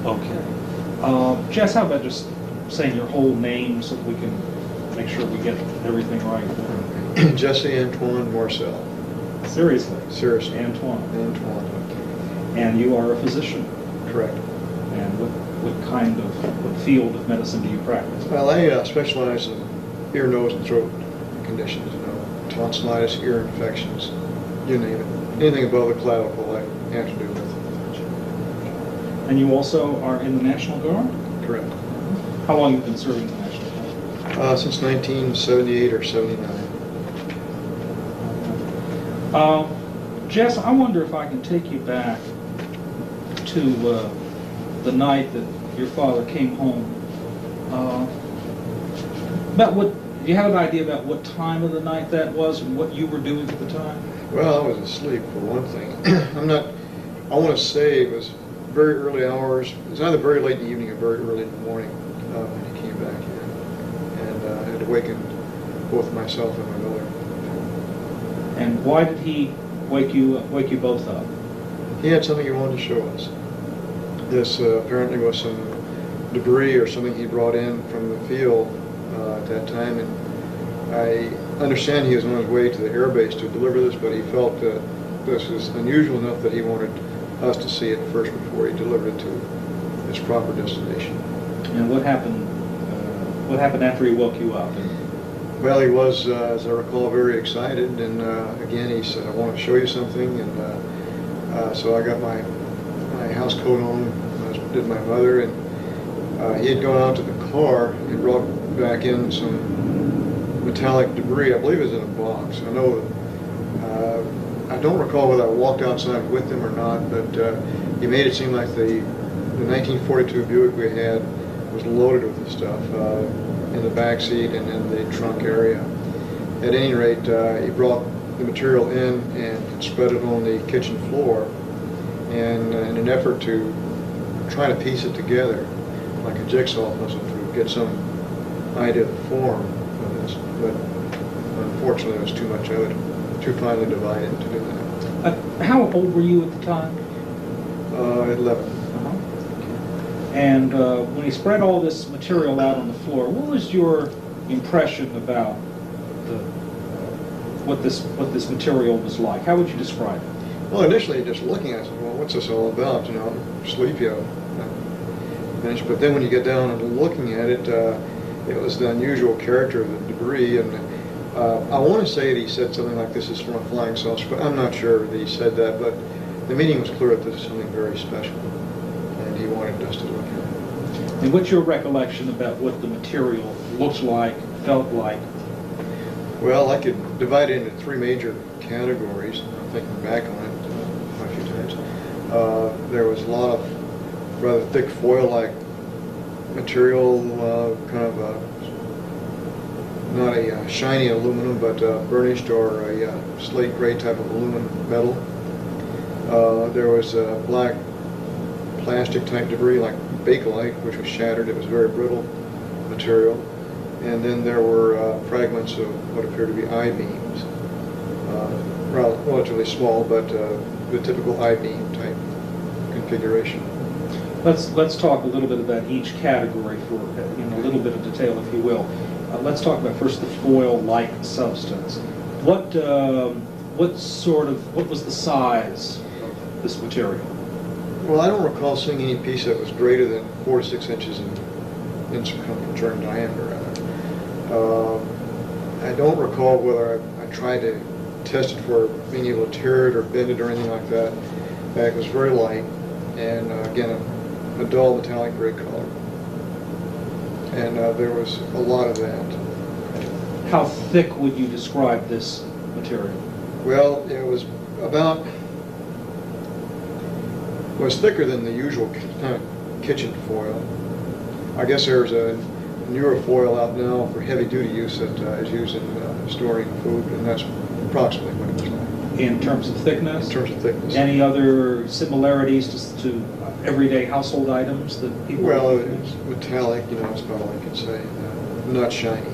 Okay. Jess, how about just saying your whole name so that we can make sure we get everything right? Jesse Antoine Marcel. Seriously? Seriously. Antoine. Antoine. And you are a physician? Correct. And what field of medicine do you practice? Well, I specialize in ear, nose, and throat conditions, tonsillitis, ear infections, you name it. Anything above the clavicle I have to do with. And you also are in the National Guard? Correct. How long have you been serving the National Guard? Since 1978 or 79. Jess, I wonder if I can take you back to the night that your father came home. Do you have an idea about what time of the night that was and what you were doing at the time? Well, I was asleep for one thing. I want to say it was very early hours. It was either very late in the evening or very early in the morning when he came back here. And I had awakened both myself and my mother. And why did he wake you both up? He had something he wanted to show us. This apparently was some debris or something he brought in from the field at that time, and I understand he was on his way to the air base to deliver this, but he felt that this was unusual enough that he wanted us to see it first before he delivered it to its proper destination. And what happened? What happened after he woke you up? Well, he was, as I recall, very excited, and again he said, "I want to show you something," and so I got my house coat on, as did my mother, and he had gone out to the car and brought back in some metallic debris. I believe it was in a box. I don't recall whether I walked outside with him or not, but he made it seem like the 1942 Buick we had was loaded with the stuff in the back seat and in the trunk area. At any rate, he brought the material in and spread it on the kitchen floor, and in an effort to try to piece it together like a jigsaw puzzle to get some idea of the form of this, but unfortunately there was too much of it, too finely divided to do that. How old were you at the time? 11. And when he spread all this material out on the floor, what was your impression about what this material was like? How would you describe it? Well, initially just looking at it, I said, well, what's this all about? I'm sleepy. But then when you get down and looking at it, it was the unusual character of the debris, and I want to say that he said something like this is from a flying saucer, but I'm not sure that he said that, but the meaning was clear that this is something very special, and he wanted us to look at it. And what's your recollection about what the material looked like, felt like? Well, I could divide it into three major categories. I'm thinking back on it quite a few times. There was a lot of rather thick foil-like material, kind of not a shiny aluminum, but burnished or a slate gray type of aluminum metal. There was black plastic type debris like bakelite, which was shattered. It was very brittle material. And then there were fragments of what appeared to be I-beams, relatively small, but the typical I-beam type configuration. Let's talk a little bit about each category in a little bit of detail, if you will. Let's talk about first the foil-like substance. What was the size of this material? Well, I don't recall seeing any piece that was greater than 4 to 6 inches in circumference or in diameter. I don't recall whether I tried to test it for being able to tear it or bend it or anything like that. It was very light, and again, a dull metallic gray color. And there was a lot of that. How thick would you describe this material? Well, it was thicker than the usual kitchen foil. I guess there's a newer foil out now for heavy-duty use that is used in storing food, and that's approximately what it was like. In terms of thickness? In terms of thickness. Any other similarities to everyday household items that people... Well, it's metallic, that's about all I can say. Not shiny.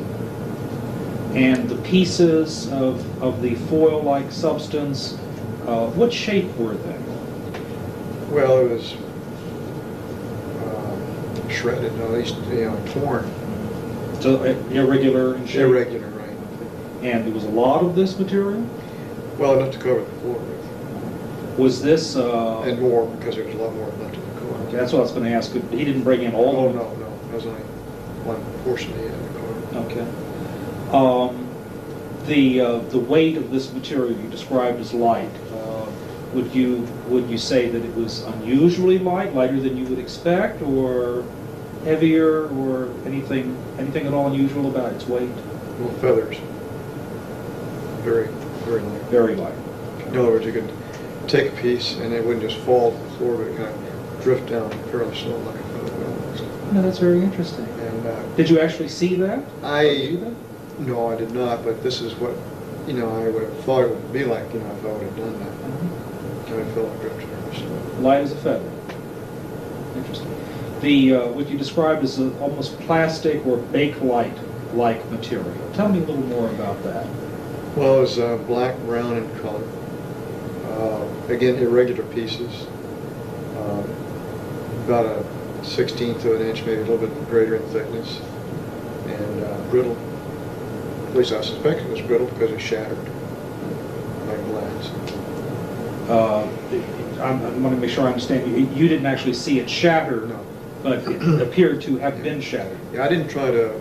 And the pieces of the foil-like substance, what shape were they? Well, it was shredded, at least, torn. So irregular in shape? Irregular, right. And there was a lot of this material? Well, enough to cover the floor with. Was this... And more, because there was a lot more left in the car. Okay, that's what I was going to ask. He didn't bring in all Oh, of it? no, that was only one portion he had in the car. Okay. The weight of this material you described as light, would you say that it was unusually light, lighter than you would expect, or heavier, or anything at all unusual about its weight? Well, feathers. Very, very light. Very light. In other words, you could take a piece and it wouldn't just fall to the floor, but it kind of drift down fairly slow like a feather will. No, that's very interesting. And did you actually see that? No, I did not, but this is what, I would have thought it would be like, if I would have done that. I would have felt it drift fairly slow. Light as a feather. Interesting. What you described as almost plastic or bakelite-like material. Tell me a little more about that. Well, it was black, brown in color. Again, irregular pieces. About a 1/16 of an inch, maybe a little bit greater in thickness. And brittle. At least I suspect it was brittle because it shattered like glass. I want to make sure I understand. You didn't actually see it shatter, No. but it appeared to have been shattered. Yeah, I didn't try to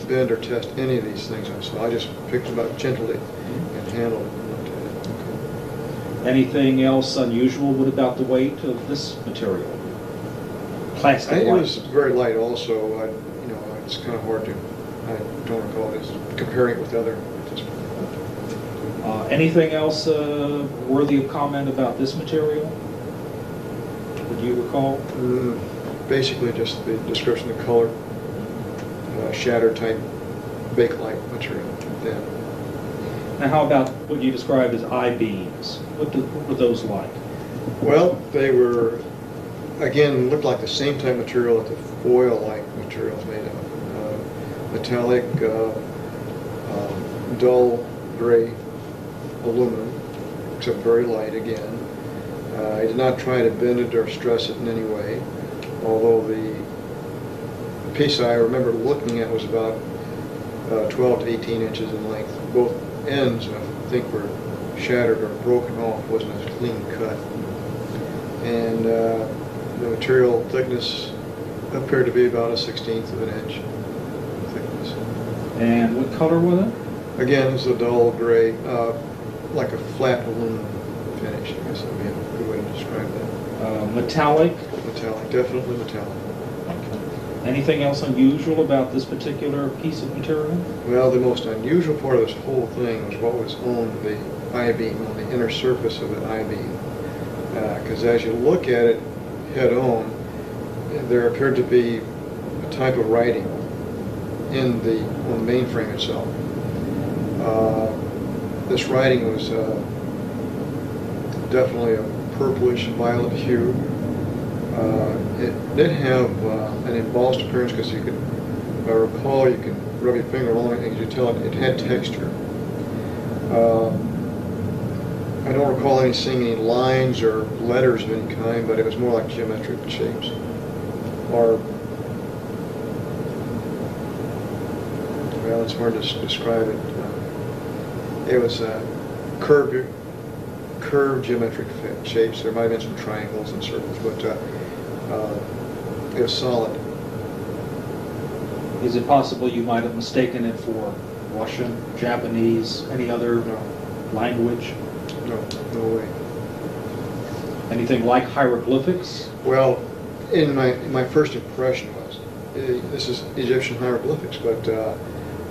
bend or test any of these things I saw. I just picked them up gently and handled it and looked at it. Anything else unusual? What about the weight of this material? Plastic It light. was very light also. It's kind of hard to, I don't recall it as comparing it with other at this point. Anything else worthy of comment about this material? Would you recall? Basically just the description of color, shatter type bakelite material. Then. Now how about what you described as I-beams? What were those like? Well, they were, again, looked like the same type of material that the foil-like material is made of. Metallic, dull gray aluminum, except very light again. I did not try to bend it or stress it in any way, although the piece I remember looking at was about 12 to 18 inches in length. Both ends, I think, were shattered or broken off, wasn't as clean cut. And the material thickness appeared to be about a 1/16 of an inch thickness. And what color was it? Again, it's a dull gray, like a flat aluminum finish. I guess that would be a good way to describe that. Metallic? Metallic, definitely metallic. Anything else unusual about this particular piece of material? Well, the most unusual part of this whole thing was what was on the I-beam, on the inner surface of the I-beam. Because as you look at it head-on, there appeared to be a type of writing on the mainframe itself. This writing was definitely a purplish violet hue. It did have an embossed appearance because you could, if I recall, you can rub your finger along it and you tell it had texture. I don't recall seeing any lines or letters of any kind, but it was more like geometric shapes. Or, well, it's hard to describe it. It was curved geometric shapes. There might have been some triangles and circles, but it was solid. Is it possible you might have mistaken it for Russian, Japanese, any other language? No way. Anything like hieroglyphics? Well, in my first impression was this is Egyptian hieroglyphics, but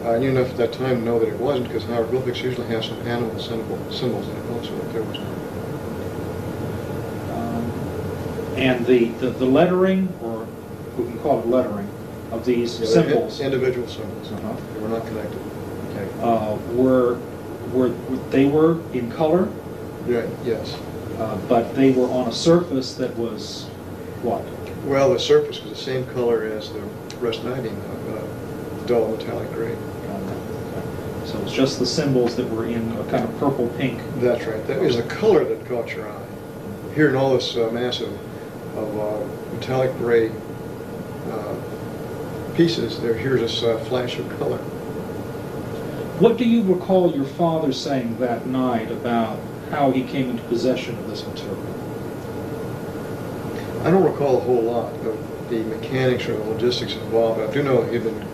I knew enough at that time to know that it wasn't, because hieroglyphics usually have some animal symbols in it also, but there was none. And the lettering, or we can call it lettering, of these symbols. Individual symbols. They were not connected. They were in color? Yeah, yes. But they were on a surface that was what? Well, the surface was the same color as the rest of the I-beam, dull metallic gray. So it's just the symbols that were in a kind of purple pink. That's right. That is the color that caught your eye. Here in all this mass of metallic gray pieces, here's this flash of color. What do you recall your father saying that night about how he came into possession of this material? I don't recall a whole lot of the mechanics or the logistics involved. I do know he'd been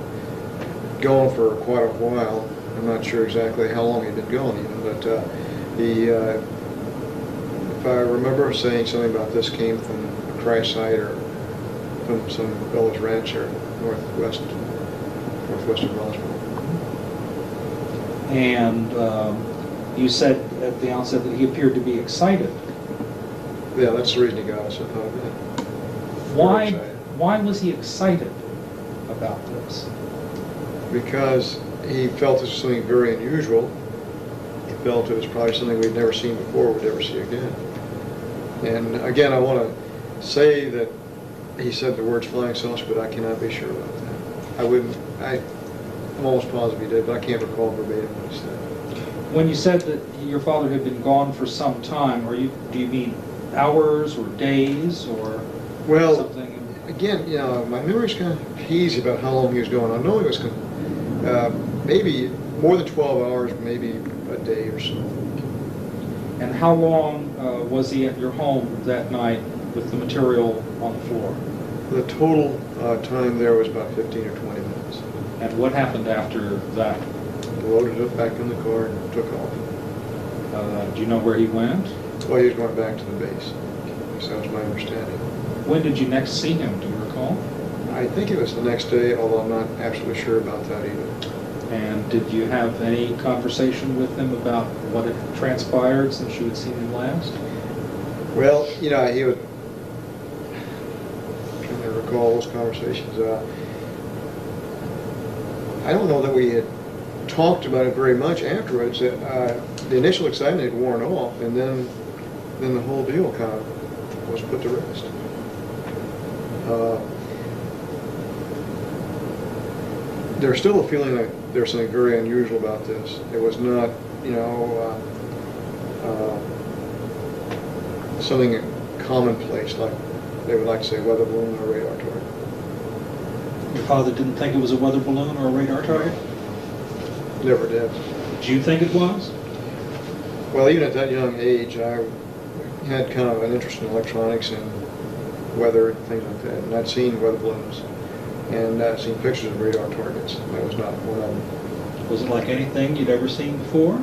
going for quite a while. I'm not sure exactly how long he'd been going even, but if I remember saying something about this came from a crash site or from some village ranch or northwestern Roswell. And you said at the outset that he appeared to be excited. Yeah, that's the reason he got us a hug. Why was he excited about this? Because he felt this was something very unusual. He felt it was probably something we'd never seen before, we'd never see again. And again, I want to say that he said the words flying saucer, but I cannot be sure about that. I'm almost positive he did, but I can't recall verbatim what he said. When you said that your father had been gone for some time, do you mean hours or days or something? Again, my memory's kind of hazy about how long he was gone. I know he was maybe more than 12 hours, maybe a day or so. And how long was he at your home that night with the material on the floor? The total time there was about 15 or 20 minutes. And what happened after that? Loaded it back in the car and took off. Do you know where he went? Well, he was going back to the base. So that was my understanding. When did you next see him, do you recall? I think it was the next day, although I'm not absolutely sure about that either. And did you have any conversation with him about what had transpired since you had seen him last? Well, he would, I'm trying to recall those conversations. I don't know that we had talked about it very much afterwards. The initial excitement had worn off, and then the whole deal kind of was put to rest. There's still a feeling like there's something very unusual about this. It was not, something commonplace like they would like to say weather balloon or radar target. Your father didn't think it was a weather balloon or a radar target? Never did. Do you think it was? Well, even at that young age, I had kind of an interest in electronics and weather and things like that. And I'd seen weather balloons and I'd seen pictures of radar targets. That was not one of them. Was it like anything you'd ever seen before?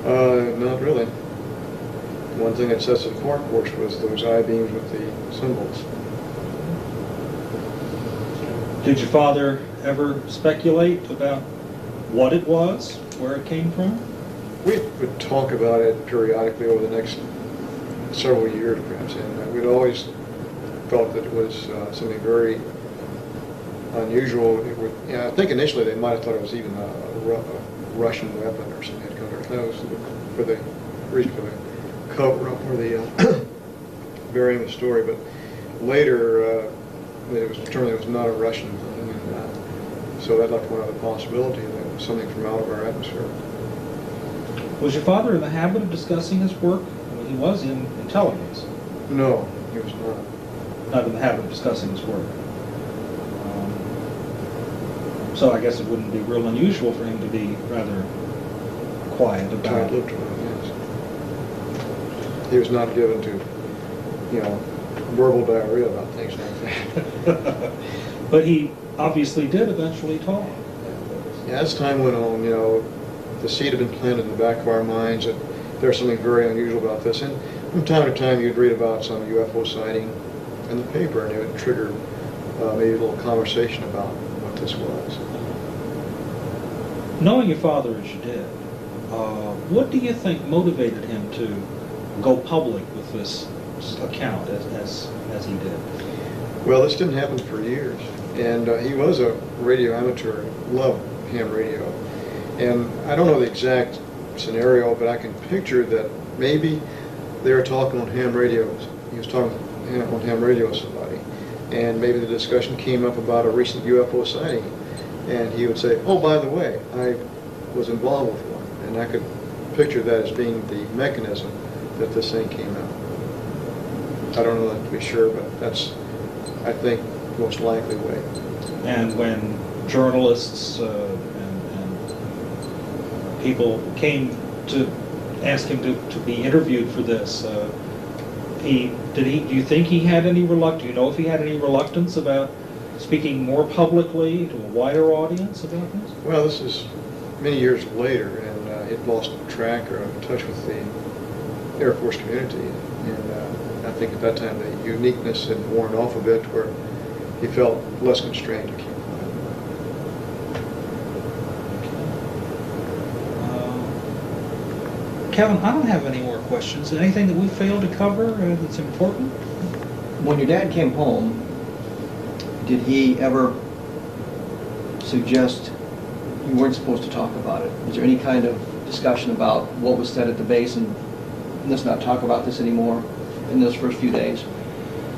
Not really. One thing that sets it apart, of course, was those I-beams with the symbols. Did your father ever speculate about what it was, where it came from? We would talk about it periodically over the next several years, perhaps, and we'd always felt that it was something very unusual. I think initially they might have thought it was even a Russian weapon or something. That was for the reason for the cover up or the burying the story. But later, it was determined it was not a Russian thing, and so that left one other possibility that it was something from out of our atmosphere. Was your father in the habit of discussing his work? Well, he was in intelligence. No, he was not. Not in the habit of discussing his work. So I guess it wouldn't be real unusual for him to be rather quiet about it. Yes. He was not given to, verbal diarrhea about things like that. But he obviously did eventually talk. Yeah, as time went on, the seed had been planted in the back of our minds that there's something very unusual about this. And from time to time, you'd read about some UFO sighting in the paper, and it would trigger maybe a little conversation about what this was. Knowing your father as you did, what do you think motivated him to go public with this account as he did? Well, this didn't happen for years, and he was a radio amateur, loved ham radio. And I don't know the exact scenario, but I can picture that maybe they were talking on ham radios. He was talking on ham radio with somebody, and maybe the discussion came up about a recent UFO sighting, and he would say, "Oh, by the way, I was involved with one," and I could picture that as being the mechanism that this thing came out. I don't know that to be sure, but that's, I think, most likely way. And when journalists and people came to ask him to be interviewed for this, do you think he had any reluctance? Do you know if he had any reluctance about speaking more publicly to a wider audience about this? Well, this is many years later, and he'd lost track or touch with the Air Force community. And I think at that time the uniqueness had worn off a bit, where he felt less constrained to keep quiet. Kevin, I don't have any more questions. Anything that we failed to cover that's important? When your dad came home, did he ever suggest you weren't supposed to talk about it? Was there any kind of discussion about what was said at the base and let's not talk about this anymore in those first few days?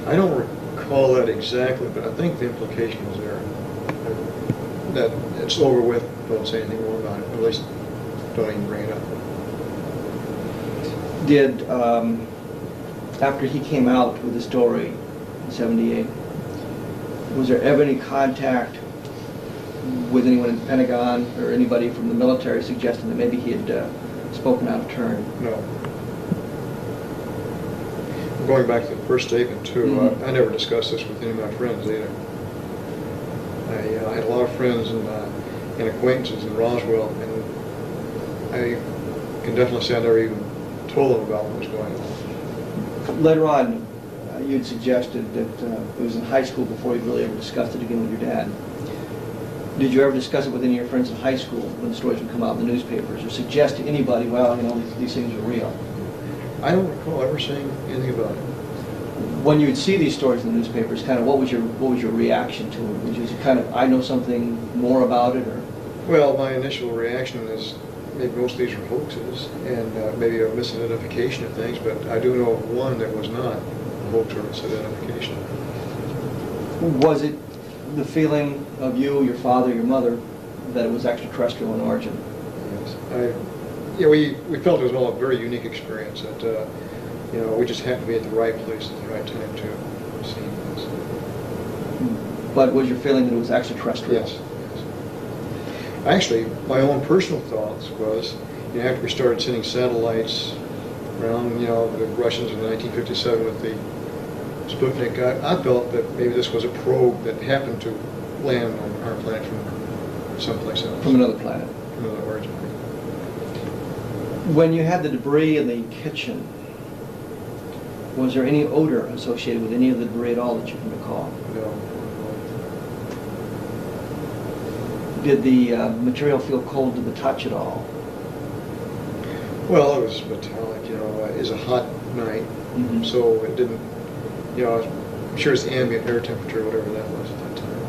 I don't recall that exactly, but I think the implication was there. That it's over with, don't say anything more about it, at least don't even bring it up. Did, after he came out with the story in '78, was there ever any contact with anyone in the Pentagon or anybody from the military suggesting that maybe he had spoken out of turn? No. Going back to the first statement too, Mm-hmm. I never discussed this with any of my friends either. I had a lot of friends and acquaintances in Roswell, and I can definitely say I never even told them about what was going on. Later on, you'd suggested that it was in high school before you'd really ever discussed it again with your dad. Did you ever discuss it with any of your friends in high school when the stories would come out in the newspapers, or suggest to anybody, well, you know, these things are real? I don't recall ever saying anything about it. When you would see these stories in the newspapers, kind of what was your reaction to it? Was you kind of, I know something more about it, or? Well, my initial reaction is maybe most of these are hoaxes and maybe a misidentification of things, but I do know of one that was not a hoax or misidentification. Was it the feeling of you, your father, your mother, that it was extraterrestrial in origin? Yes. We felt it was all a very unique experience, that we just happened to be at the right place at the right time to see this. But was your feeling that it was extraterrestrial? Yes. Actually, my own personal thoughts was, after we started sending satellites around, the Russians in 1957 with the Sputnik, I felt that maybe this was a probe that happened to land on our planet from someplace else. From another planet? From another origin. When you had the debris in the kitchen, was there any odor associated with any of the debris at all that you can recall? No. Did the material feel cold to the touch at all? Well, it was metallic, it was a hot night, Mm-hmm. so it didn't, I'm sure it's the ambient air temperature, whatever that was at that time.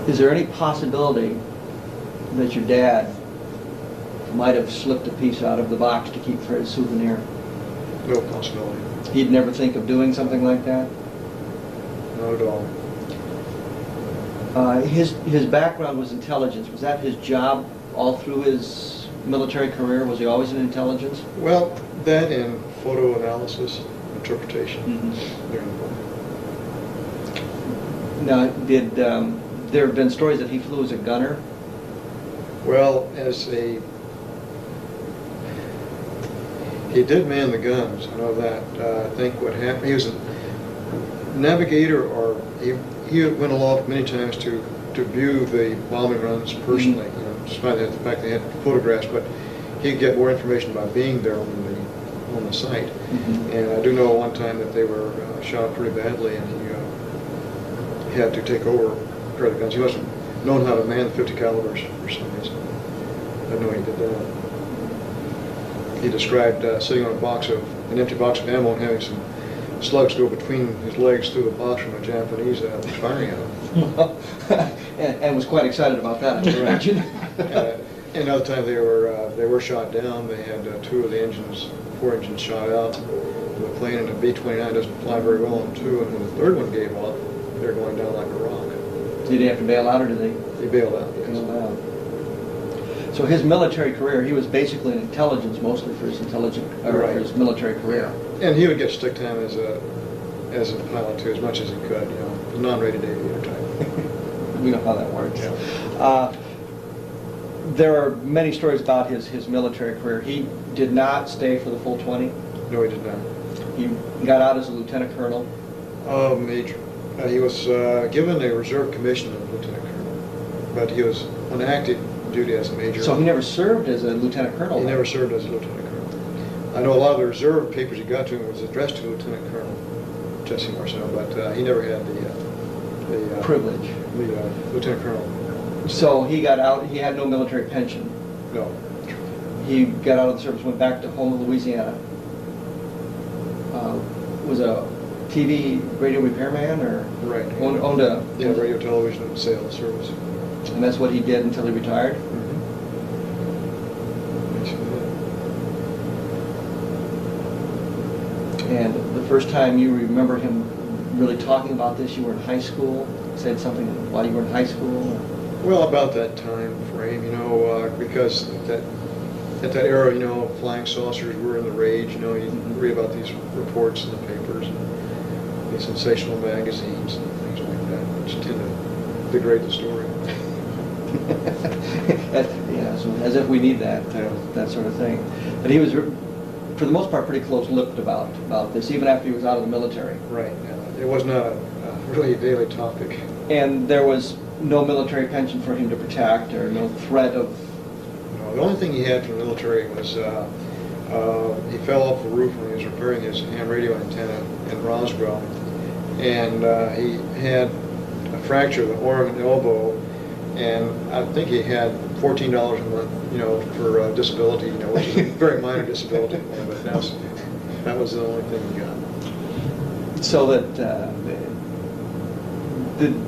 Is there any possibility that your dad might have slipped a piece out of the box to keep for his souvenir? No possibility. He'd never think of doing something like that? Not at all. His background was intelligence. Was that his job all through his military career? Was he always in intelligence? Well, that and photo analysis, interpretation. Mm-hmm. They're involved. Now, did there have been stories that he flew as a gunner? Well, he did man the guns, I know that. I think what happened, he was a navigator, or he went aloft many times to view the bombing runs personally, Mm-hmm. despite the fact they had photographs, but he'd get more information by being there on the site. Mm-hmm. And I do know one time that they were shot pretty badly, and he had to take over a pair of the guns. He wasn't known how to man the 50 calibers for some reason. I know he did that. He described sitting on an empty box of ammo and having some slugs go between his legs through the box from a Japanese firing at him. and was quite excited about that, I imagine. And another time they were shot down. They had four engines shot out. The plane and the B-29 doesn't fly very well on two, and when the third one gave up, they're going down like a rock. Did he have to bail out, or did they? He bailed out, yes. Bailed out. So his military career, he was basically in intelligence mostly for his Right. his military career. And he would get stick time as as a pilot too, as much as he could, a non-rated aviator type. We know how that works. Yeah. There are many stories about his military career. He did not stay for the full 20. No, he did not. He got out as a lieutenant colonel. Major. He was given a reserve commission of lieutenant colonel, but he was on active duty as a major. So he never served as a lieutenant colonel? He never served as a lieutenant colonel. I know a lot of the reserve papers he got to him was addressed to Lieutenant Colonel Jesse Marcel, but he never had the privilege. The lieutenant colonel. So he got out. He had no military pension. No. He got out of the service, went back to home in Louisiana. Was a TV radio repairman, or Right. owned a radio, television, and sales service. and that's what he did until he retired. And the first time you remember him really talking about this, you were in high school. Said something while you were in high school. Well, about that time frame, because at that era, flying saucers were in the rage. You read about these reports in the papers and these sensational magazines and things like that, which tend to degrade the story. Yeah, so as if we need that sort of thing. But he was, for the most part, pretty close-lipped about this, even after he was out of the military. Right. It was not a really a daily topic. And there was no military pension for him to protect, or no threat of... No, the only thing he had from the military was he fell off the roof when he was repairing his ham radio antenna in Roswell, and he had a fracture of the arm and elbow, and I think he had $14 a month, for disability, which is a very minor disability, but that was the only thing he got. So that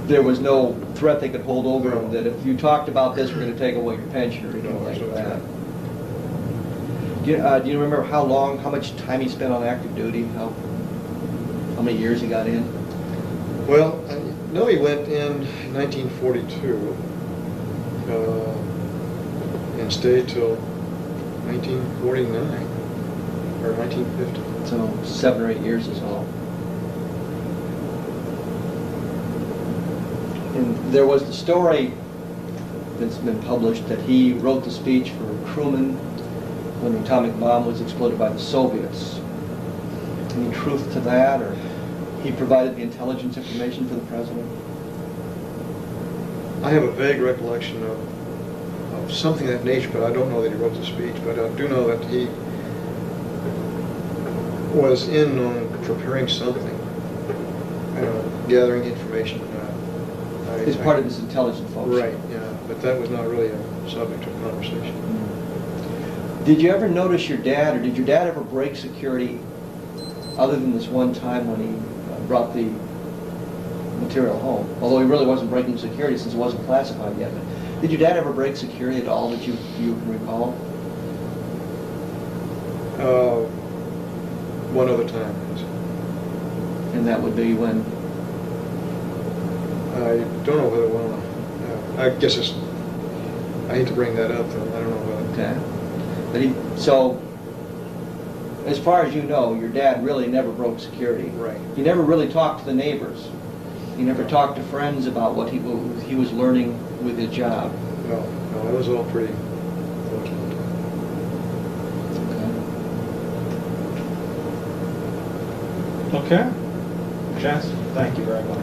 there was no threat they could hold over him, that if you talked about this, we're going to take away your pension or anything like that. Do you remember how much time he spent on active duty? How many years he got in? Well, I know he went in 1942 and stayed till 1949 or 1950. So 7 or 8 years is all. And there was the story that's been published that he wrote the speech for Truman when the atomic bomb was exploded by the Soviets. Any truth to that, or he provided the intelligence information for the president? I have a vague recollection of something of that nature, but I don't know that he wrote the speech. But I do know that he was in on preparing something, gathering information. As part of his intelligence function. Right, yeah, but that was not really a subject of conversation. Did you ever notice your dad, or did your dad ever break security other than this one time when he brought the material home? Although he really wasn't breaking security since it wasn't classified yet. But did your dad ever break security at all that you can recall? One other time, yes. And that would be when? I don't know whether I guess I hate to bring that up, though. I don't know whether. Okay. But so, as far as you know, your dad really never broke security. Right. He never really talked to the neighbors. He never talked to friends about what he was learning with his job. No, it was all pretty close. Okay. Jess, thank you very much.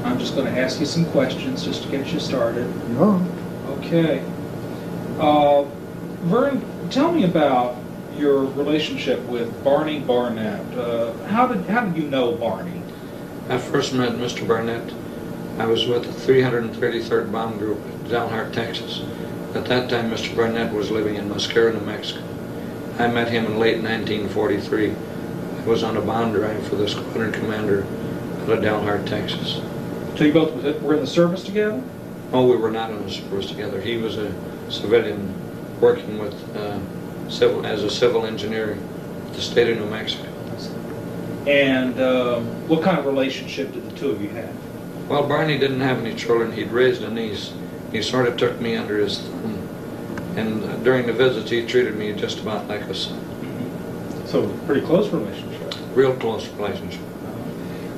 I'm just going to ask you some questions just to get you started. No. Okay. Vern, tell me about your relationship with Barney Barnett. How did you know Barney? I first met Mr. Barnett. I was with the 333rd Bomb Group in Dalhart, Texas. At that time, Mr. Barnett was living in Mosquera, New Mexico. I met him in late 1943. I was on a bomb drive for the squadron commander out of Dalhart, Texas. So you both were in the service together? Oh, we were not in the service together. He was a civilian working with as a civil engineer at the state of New Mexico. And what kind of relationship did the two of you have? Well, Barney didn't have any children. He'd raised a niece. He sort of took me under his thumb And during the visits, he treated me just about like a son. So, pretty close relationship. Real close relationship.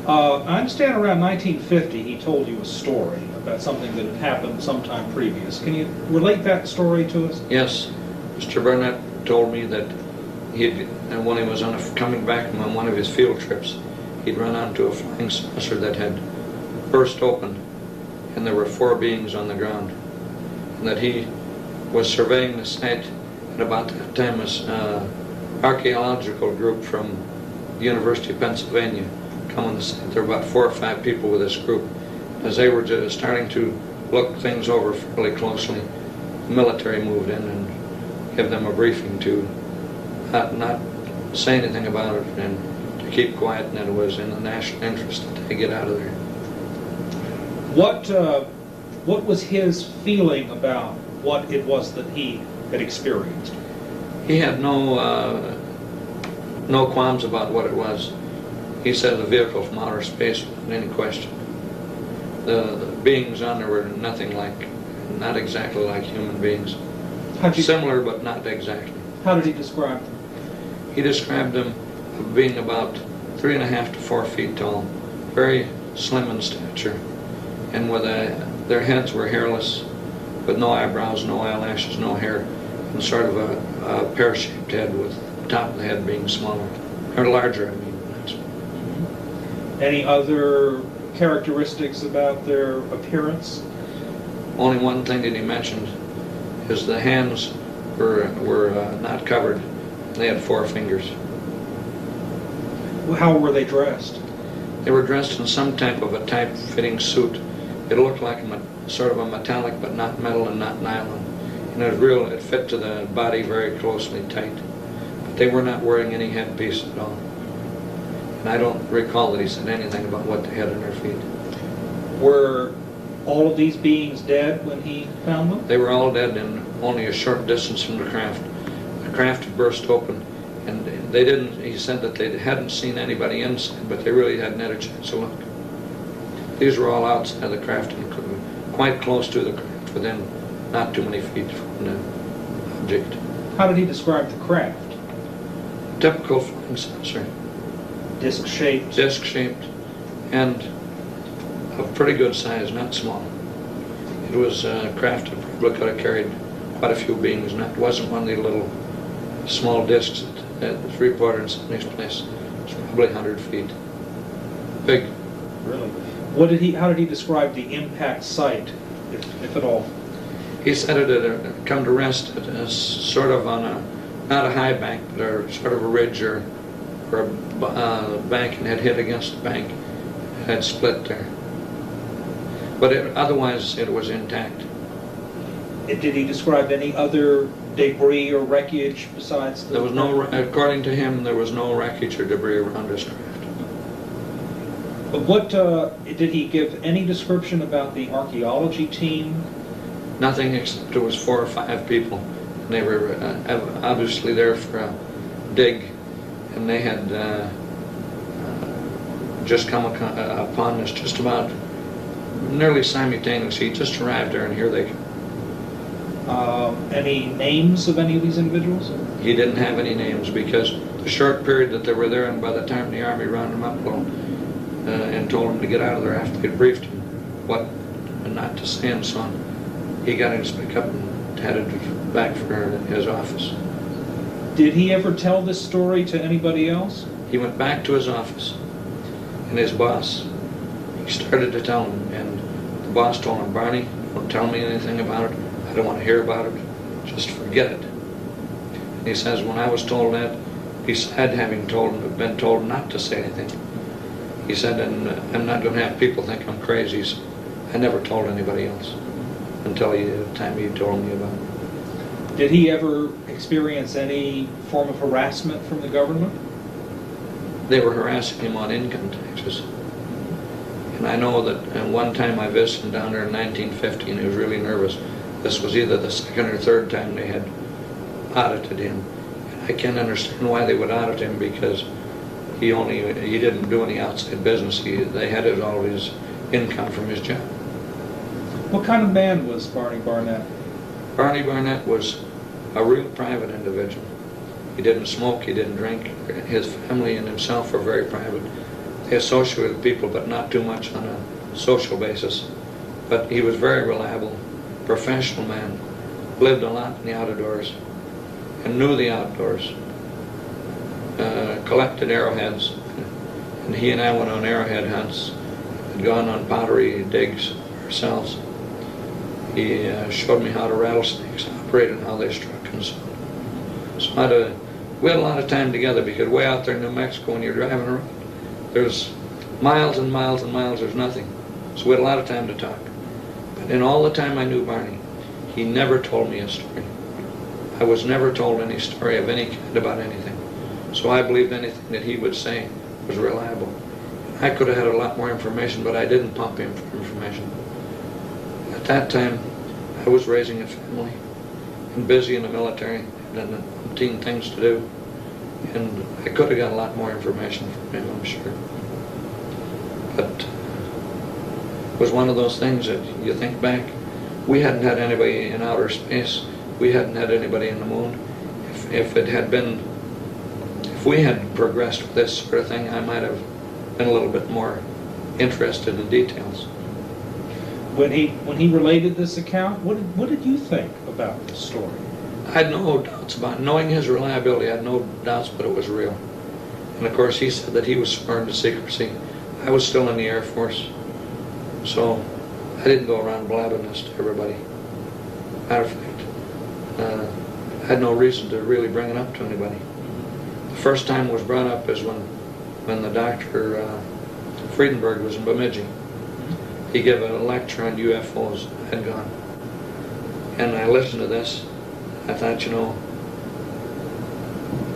I understand around 1950 he told you a story about something that had happened sometime previous. Can you relate that story to us? Yes, Mr. Burnett told me that when he was coming back from one of his field trips, he'd run onto a flying saucer that had burst open, and there were 4 beings on the ground, and that he was surveying the site, and about that time was archaeological group from the University of Pennsylvania come on the site. There were about 4 or 5 people with this group. As they were just starting to look things over fairly closely, the military moved in and gave them a briefing to not say anything about it and to keep quiet, and that it was in the national interest that they get out of there. What was his feeling about what it was that he had experienced? He had no qualms about what it was. He said the vehicle from outer space without any question. The beings on there were not exactly like human beings. Similar, but not exactly. How did he describe them? He described them as being about 3.5 to 4 feet tall, very slim in stature, and with their heads were hairless, with no eyebrows, no eyelashes, no hair, and sort of a pear-shaped head with the top of the head being smaller, or larger, I mean. Any other characteristics about their appearance? Only one thing that he mentioned is the hands were not covered. They had 4 fingers. How were they dressed? They were dressed in some type of a tight-fitting suit. It looked like sort of a metallic, but not metal and not nylon. And it fit to the body very closely tight. But they were not wearing any headpiece at all. And I don't recall that he said anything about what they had on their feet. Were all of these beings dead when he found them? They were all dead in only a short distance from the craft. The craft had burst open, and he said that they hadn't seen anybody inside, but they really hadn't had a chance to look. These were all outside the craft and quite close to the craft, within not too many feet from the object. How did he describe the craft? Typical flying saucer. Disc-shaped? Disc-shaped, and of pretty good size, not small. It was a craft that probably could have carried quite a few beings, and it wasn't one of the little small discs that was reported in somebody's place. It's probably 100 feet. Big. Really? How did he describe the impact site, if at all? He said it had come to rest at sort of on not a high bank, but sort of a ridge or a bank, and had hit against the bank. It had split there. But otherwise it was intact. Did he describe any other debris or wreckage besides the... There was no, according to him, there was no wreckage or debris around his craft. But what, did he give any description about the archaeology team? Nothing, except there was 4 or 5 people. And they were obviously there for a dig, and they had just come upon this just about nearly simultaneously. He just arrived there, and here they come. Any names of any of these individuals? He didn't have any names, because the short period that they were there, and by the time the Army rounded him up and told him to get out of there after they briefed him what and not to say and so on, he got his pickup and headed back for his office. Did he ever tell this story to anybody else? He went back to his office, and his boss, he started to tell him, and the boss told him, "Barney, don't tell me anything about it. I don't want to hear about it. Just forget it." And he says, when I was told that, besides having been told not to say anything, he said, and I'm not going to have people think I'm crazy, so I never told anybody else until the time he told me about it. Did he ever experience any form of harassment from the government? They were harassing him on income taxes. And I know that one time I visited him down there in 1950, and he was really nervous. This was either the 2nd or 3rd time they had audited him. And I can't understand why they would audit him, because he didn't do any outside business. They had all his income from his job. What kind of man was Barney Barnett? Barney Barnett was a real private individual. He didn't smoke, he didn't drink. His family and himself were very private. They associated with people, but not too much on a social basis. But he was very reliable, professional man, lived a lot in the outdoors, and knew the outdoors. Collected arrowheads, and he and I went on arrowhead hunts, had gone on pottery digs ourselves. He showed me how the rattlesnakes operated and how they struck and so on. So we had a lot of time together, because way out there in New Mexico, when you're driving around, there's miles and miles and miles, there's nothing. So we had a lot of time to talk. But in all the time I knew Barney, he never told me a story. I was never told any story of any kind about anything. So I believed anything that he would say was reliable. I could have had a lot more information, but I didn't pump him for information. At that time, I was raising a family and busy in the military, and umpteen things to do. And I could have got a lot more information from him, I'm sure. But it was one of those things that you think back, we hadn't had anybody in outer space, we hadn't had anybody in the moon. If it had been, if we had progressed with this sort of thing, I might have been a little bit more interested in details. When he related this account, what did you think about this story? I had no doubts about it. Knowing his reliability, I had no doubts but it was real. And of course he said that he was sworn to secrecy. I was still in the Air Force, so I didn't go around blabbing this to everybody. Matter of fact, I had no reason to really bring it up to anybody. The first time it was brought up is when the Dr. Friedenberg was in Bemidji. He gave a lecture on UFOs. I had gone. And I listened to this. I thought, you know,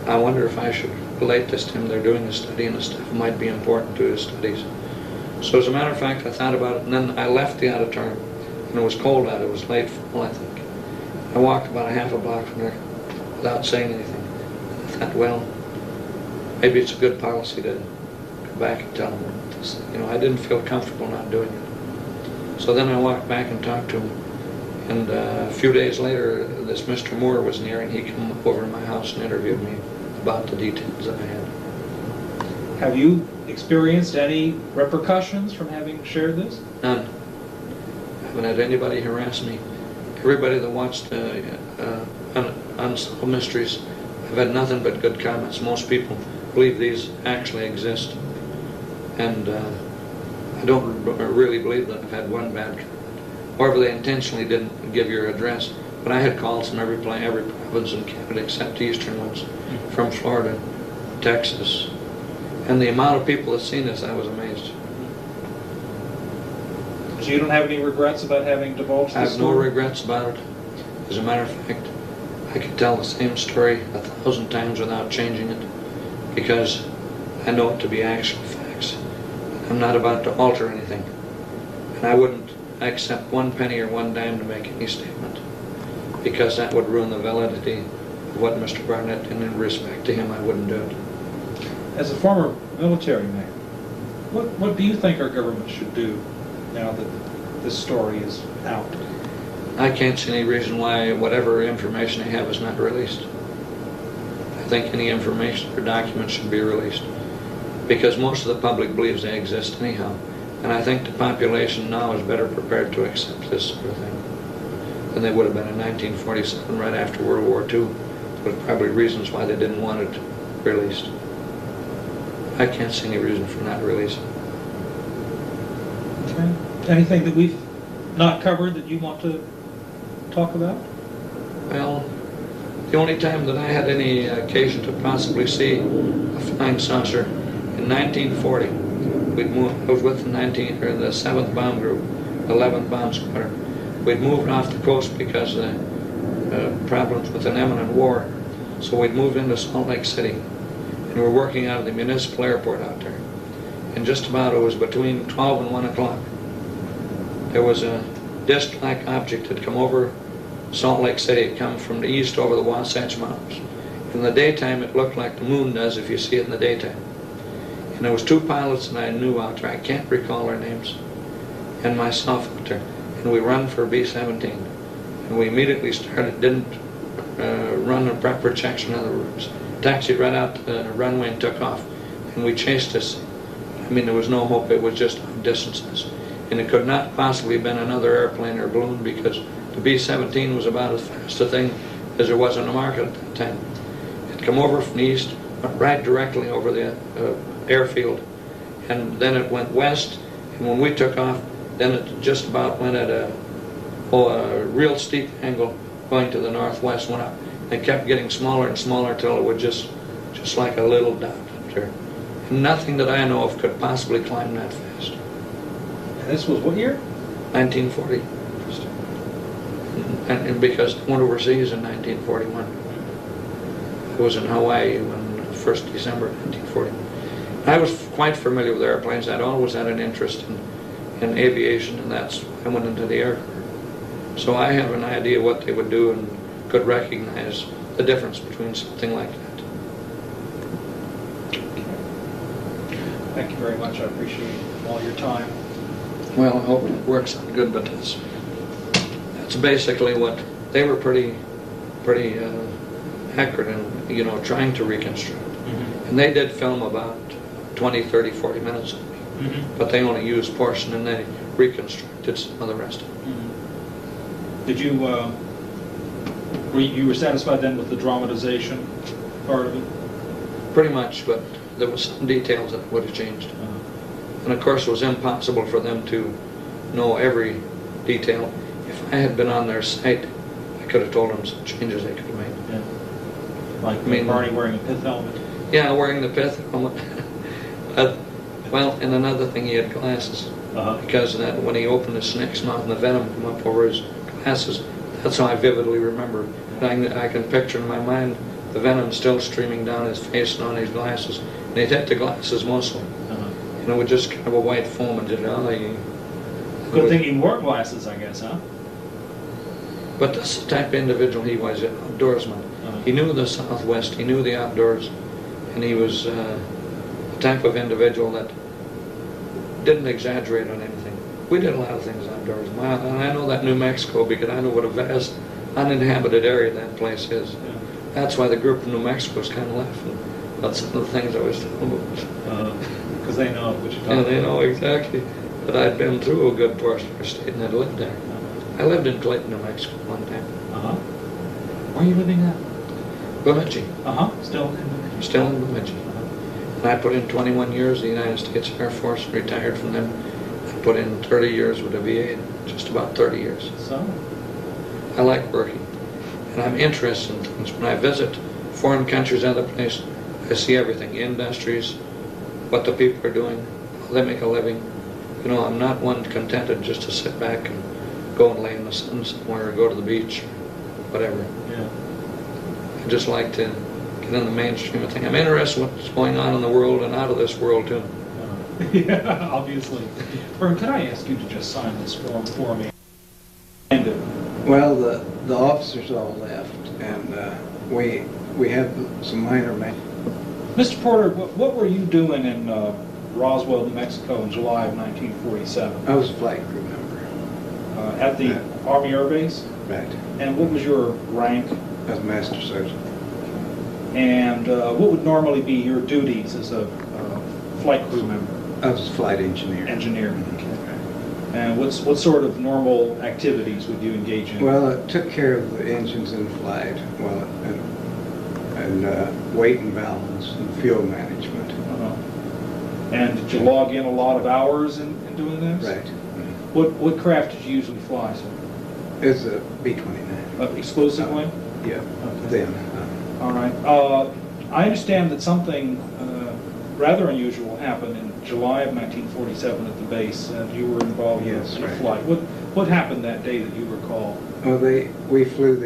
I wonder if I should relate this to him. They're doing a study and the stuff might be important to his studies. So as a matter of fact, I thought about it, and then I left the auditorium. And it was cold out. It was late fall, I think. I walked about a half a block from there without saying anything. I thought, well, maybe it's a good policy to go back and tell him this. You know, I didn't feel comfortable not doing it. So then I walked back and talked to him. And a few days later, this Mr. Moore was near, and he came over to my house and interviewed me about the details that I had. Have you experienced any repercussions from having shared this? None. I haven't had anybody harass me. Everybody that watched Unsolved Mysteries, I've had nothing but good comments. Most people believe these actually exist. And I don't really believe that I've had one bad comment. However, they intentionally didn't give your address. But I had calls from every province in Canada except the eastern ones, from Florida, Texas. And the amount of people that seen this, I was amazed. So you don't have any regrets about having divulged this I have no story? regrets about it. As a matter of fact, I could tell the same story 1,000 times without changing it, because I know it to be actual facts. I'm not about to alter anything. And I wouldn't accept one penny or one dime to make any statement, because that would ruin the validity of what Mr. Barnett, and in respect to him, I wouldn't do it. As a former military man, what do you think our government should do now that this story is out? I can't see any reason why whatever information they have is not released. I think any information or documents should be released, because most of the public believes they exist anyhow. And I think the population now is better prepared to accept this sort of thing than they would have been in 1947, right after World War II. There was probably reasons why they didn't want it released. I can't see any reason for not releasing it. Okay. Anything that we've not covered that you want to talk about? Well, the only time that I had any occasion to possibly see a flying saucer, in 1940, I was with the 7th Bomb Group, 11th Bomb Squadron. We'd moved off the coast because of the problems with an imminent war, so we'd moved into Salt Lake City, and we're working out of the municipal airport out there. And just about, it was between 12 and 1 o'clock, there was a disc-like object that had come over Salt Lake City. It come from the east over the Wasatch Mountains. In the daytime, it looked like the moon does if you see it in the daytime. And there was 2 pilots that I knew out there. I can't recall their names. And myself out there. And we run for B-17. And we immediately started, didn't run the proper checks, in other words. Taxied right out the runway and took off. And we chased this. I mean, there was no hope. It was just distances. And it could not possibly have been another airplane or balloon, because the B-17 was about as fast a thing as there was in the market at that time. It come over from the east, went right directly over the airfield, and then it went west, and when we took off, then it just about went at a real steep angle going to the northwest, went up. It kept getting smaller and smaller till it was just like a little dot up there. And nothing that I know of could possibly climb that fast. And this was what year? 1940. And because I went overseas in 1941. I was in Hawaii on 1st December 1941. I was quite familiar with airplanes. I'd always had an interest in aviation, and that's why I went into the Air Corps. So I have an idea what they would do and could recognize the difference between something like that. Thank you very much. I appreciate all your time. Well, I hope it works out good, but that's basically what they were pretty accurate in, trying to reconstruct. Mm-hmm. And they did film about 20, 30, 40 minutes of me, Mm-hmm. but they only used portion and they reconstructed some of the rest of it. Mm-hmm. Did you, you were satisfied then with the dramatization part of it? Pretty much, but there was some details that would have changed. And of course it was impossible for them to know every detail. If I had been on their site, I could have told them some changes they could have made. Yeah. Like Barney wearing a pith helmet? Yeah, wearing the pith helmet. Well, and another thing, he had glasses. Because that when he opened his snake's mouth and the venom came up over his glasses, that's how I vividly remember. I can picture in my mind the venom still streaming down his face and on his glasses. And he'd hit the glasses mostly. And it was just kind of a white foam and just, Good thing he wore glasses, I guess, huh? But that's the type of individual he was, an outdoorsman. He knew the Southwest, he knew the outdoors, and he was the type of individual that didn't exaggerate on anything. We did a lot of things outdoors. And I know that New Mexico, because I know what a vast uninhabited area that place is. Yeah. That's why the group from New Mexico was kind of laughing about some of the things I was telling them. Because they know what you're talking Yeah, about. they know exactly that I'd been through a good portion of our state and I'd lived there. I lived in Clayton, New Mexico one time. Where are you living at? Bemidji. Still in Bemidji. Still in Bemidji. And I put in 21 years in the United States Air Force, retired from them. I put in 30 years with the VA, just about 30 years. So? I like working. And I'm interested in things. When I visit foreign countries, other places, I see everything, industries, what the people are doing, how they make a living. I'm not one contented just to sit back and go and lay in the sun somewhere or go to the beach, whatever. Yeah. I just like to get in the mainstream of things. I'm interested in what's going on in the world and out of this world too. Yeah, obviously. Vern, could I ask you to just sign this form for me? Well, the officers all left, and we have some minor maintenance. Mr. Porter, what were you doing in Roswell, New Mexico in July of 1947? I was a flight crew member. At the Army Air Base? Right. And what was your rank? I was master sergeant. And what would normally be your duties as a flight crew member? I was a flight engineer. Engineer. And what sort of normal activities would you engage in? Well, I took care of the engines in flight, and weight and balance and fuel management. And did you log in a lot of hours in doing this? Right. What craft did you usually fly, sir? It's a B-29. Exclusively? Yeah. Okay. Then. All right. I understand that something rather unusual happened in July of 1947 at the base, and you were involved in a flight. What happened that day that you recall? Well, we flew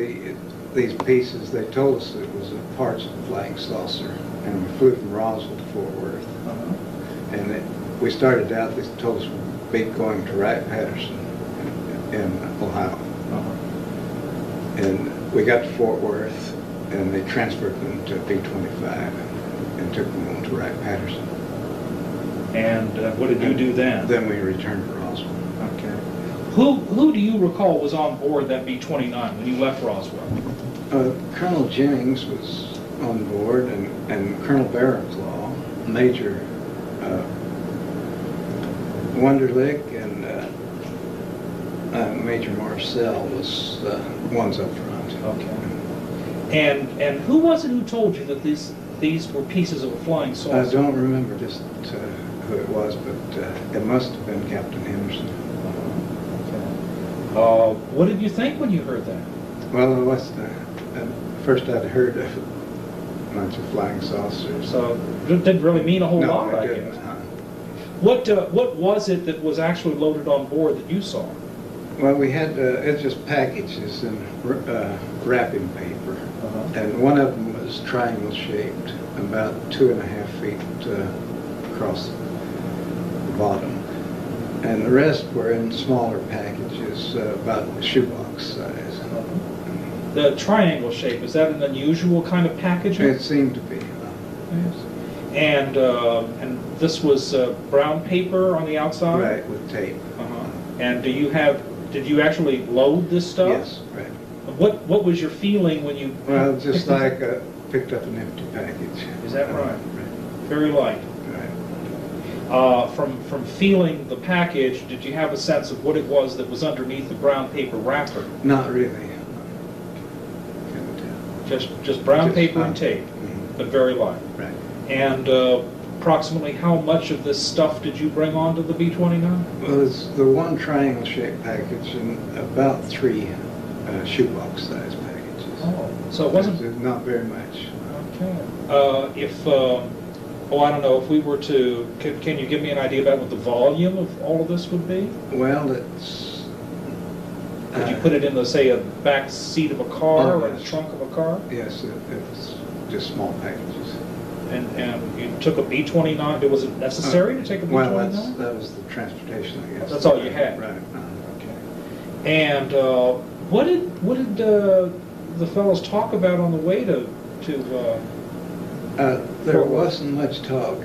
these pieces. They told us it was parts of a flying saucer, and we flew from Roswell to Fort Worth. And we started out. They told us we'd be going to Wright-Patterson in Ohio. And we got to Fort Worth, and they transferred them to B-25 and took them on to Wright-Patterson. And what did you do then? Then we returned to Roswell. Okay. Who do you recall was on board that B-29 when you left Roswell? Colonel Jennings was on board, and Colonel Barraclaw, Major Wunderlich, and Major Marcel was ones up front. Okay. And who was it who told you that these were pieces of a flying saucer? I don't remember just who it was, but it must have been Captain Henderson. What did you think when you heard that? Well, it was first I'd heard of a bunch of flying saucers. So it didn't really mean a whole No, lot, it I didn't. guess. What was it that was actually loaded on board that you saw? Well, we had it's just packages and wrapping paper, and one of them was triangle shaped, about 2.5 feet across the bottom, and the rest were in smaller packages, about shoebox size. The triangle shape, is that an unusual kind of packaging? It seemed to be. Yes. And this was brown paper on the outside? Right, with tape. And did you actually load this stuff? Yes, right. What was your feeling when you... Well, just like picked up an empty package. Is that right? Right. Very light. Right. From feeling the package, did you have a sense of what it was that was underneath the brown paper wrapper? Not really. Couldn't tell. Just brown Just paper fine. and tape, Mhm. but very light. Right. And approximately how much of this stuff did you bring onto the B-29? Well, it's the one triangle-shaped package and about 3 shoebox-sized packages. So it wasn't... It's not very much. Okay. I don't know, if we were to... Can you give me an idea about what the volume of all of this would be? Well, it's... Could you put it in, say, a back seat of a car or the yes. trunk of a car? Yes, it was just small packages. And you took a B-29, was it necessary to take a B-29? Well, that was the transportation, I guess. That's all you had? Right. Okay. And what did the fellows talk about on the way to There Fort Worth? wasn't much talk.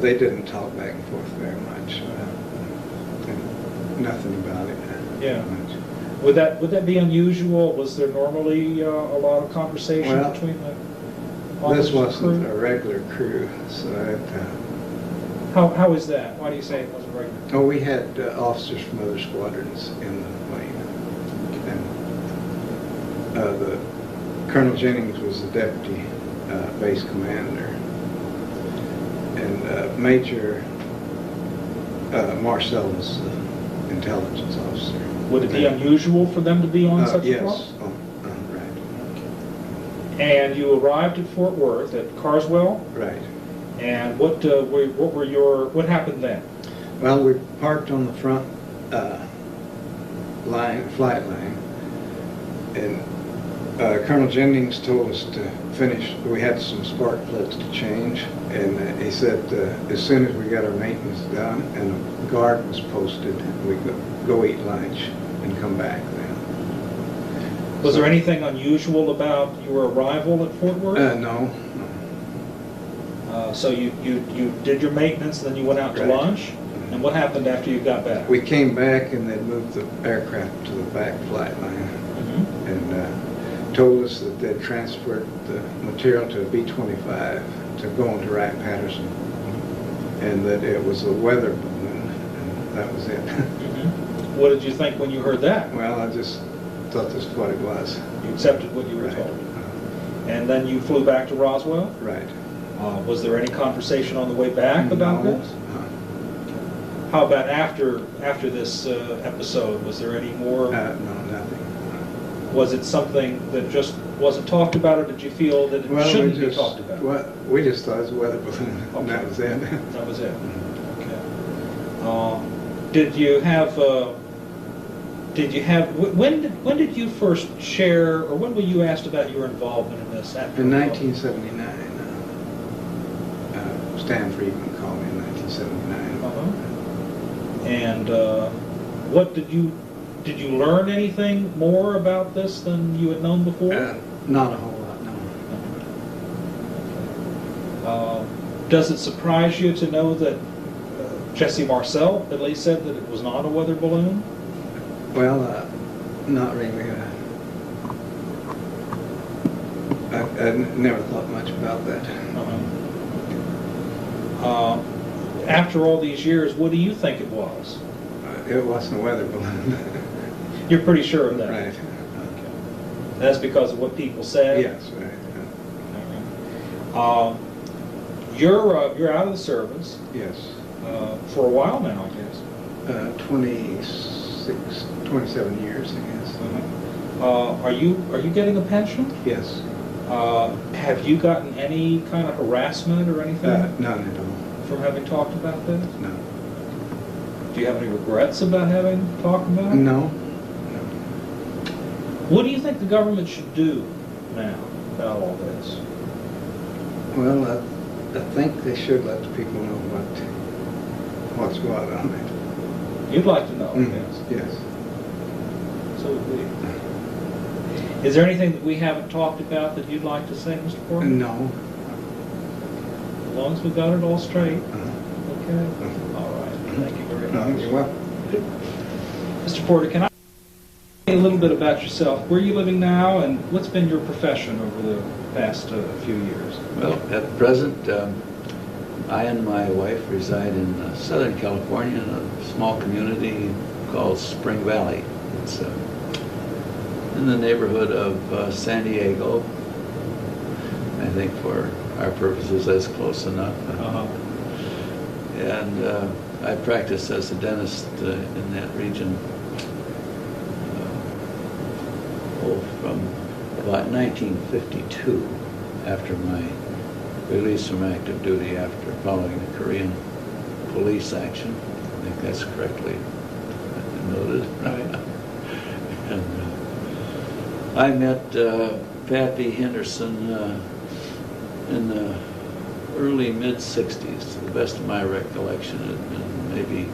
They didn't talk back and forth very much. Nothing about it. Yeah. Much. Would that be unusual? Was there normally a lot of conversation Well, between the This officers and wasn't crew? a regular crew, so How is that? Why do you say it wasn't regular? we had officers from other squadrons in the plane. And the Colonel Jennings was the deputy base commander, and Major Marcel was the intelligence officer. Would it be unusual for them to be on such a yes. flight? Oh, right. And you arrived at Fort Worth at Carswell, Right. and what happened then? Well, we parked on the front flight line, and Colonel Jennings told us to finish. We had some spark plugs to change, and he said as soon as we got our maintenance done and a guard was posted, we could go eat lunch and come back then. Was there anything unusual about your arrival at Fort Worth? No. So you did your maintenance, then you went out to Right. lunch, and what happened after you got back? We came back and they'd moved the aircraft to the back flight line, Mhm. and told us that they'd transferred the material to a B-25 to go into Wright-Patterson, and that it was a weather balloon, and that was it. Mhm. What did you think when you heard that? Well, I just thought this was what it was. You accepted what you were Right. told. And then you flew back to Roswell? Right. Was there any conversation on the way back about No. this? How about after this episode? Was there any more? No, nothing. Was it something that just wasn't talked about, or did you feel that it shouldn't be talked about? We just thought it was a weather balloon, and that was it. That was it. Okay. Did you have? When did you first share, or when were you asked about your involvement in this? In 1979, Stan Friedman called me in 1979. And what did you learn anything more about this than you had known before? Not a whole lot, no. Does it surprise you to know that Jesse Marcel at least said that it was not a weather balloon. Well, not really. I never thought much about that. After all these years, what do you think it was? It wasn't a weather balloon. You're pretty sure of that? Right. Okay. That's because of what people said? Yes, right. You're out of the service Yes. for a while now, I guess. 27 years, I guess. Are you getting a pension? Yes. Have you gotten any kind of harassment or anything None at all. from having talked about this? No. Do you have any regrets about having talked about it? No. What do you think the government should do now about all this? Well, I think they should let the people know what's going on. You'd like to know, Yes. yes. So would we. Is there anything that we haven't talked about that you'd like to say, Mr. Porter? No. As long as we got it all straight. Okay. All right. Thank you very much. You're welcome. Mr. Porter, can I tell you a little bit about yourself? Where are you living now, and what's been your profession over the past few years? Well, at present, I and my wife reside in Southern California in a small community called Spring Valley. It's in the neighborhood of San Diego. I think for our purposes that's close enough. And I practiced as a dentist in that region from about 1952, after my release from active duty after following the Korean police action. I think that's correctly noted. Right. And I met Pappy Henderson in the early mid-60s, to the best of my recollection. It had been maybe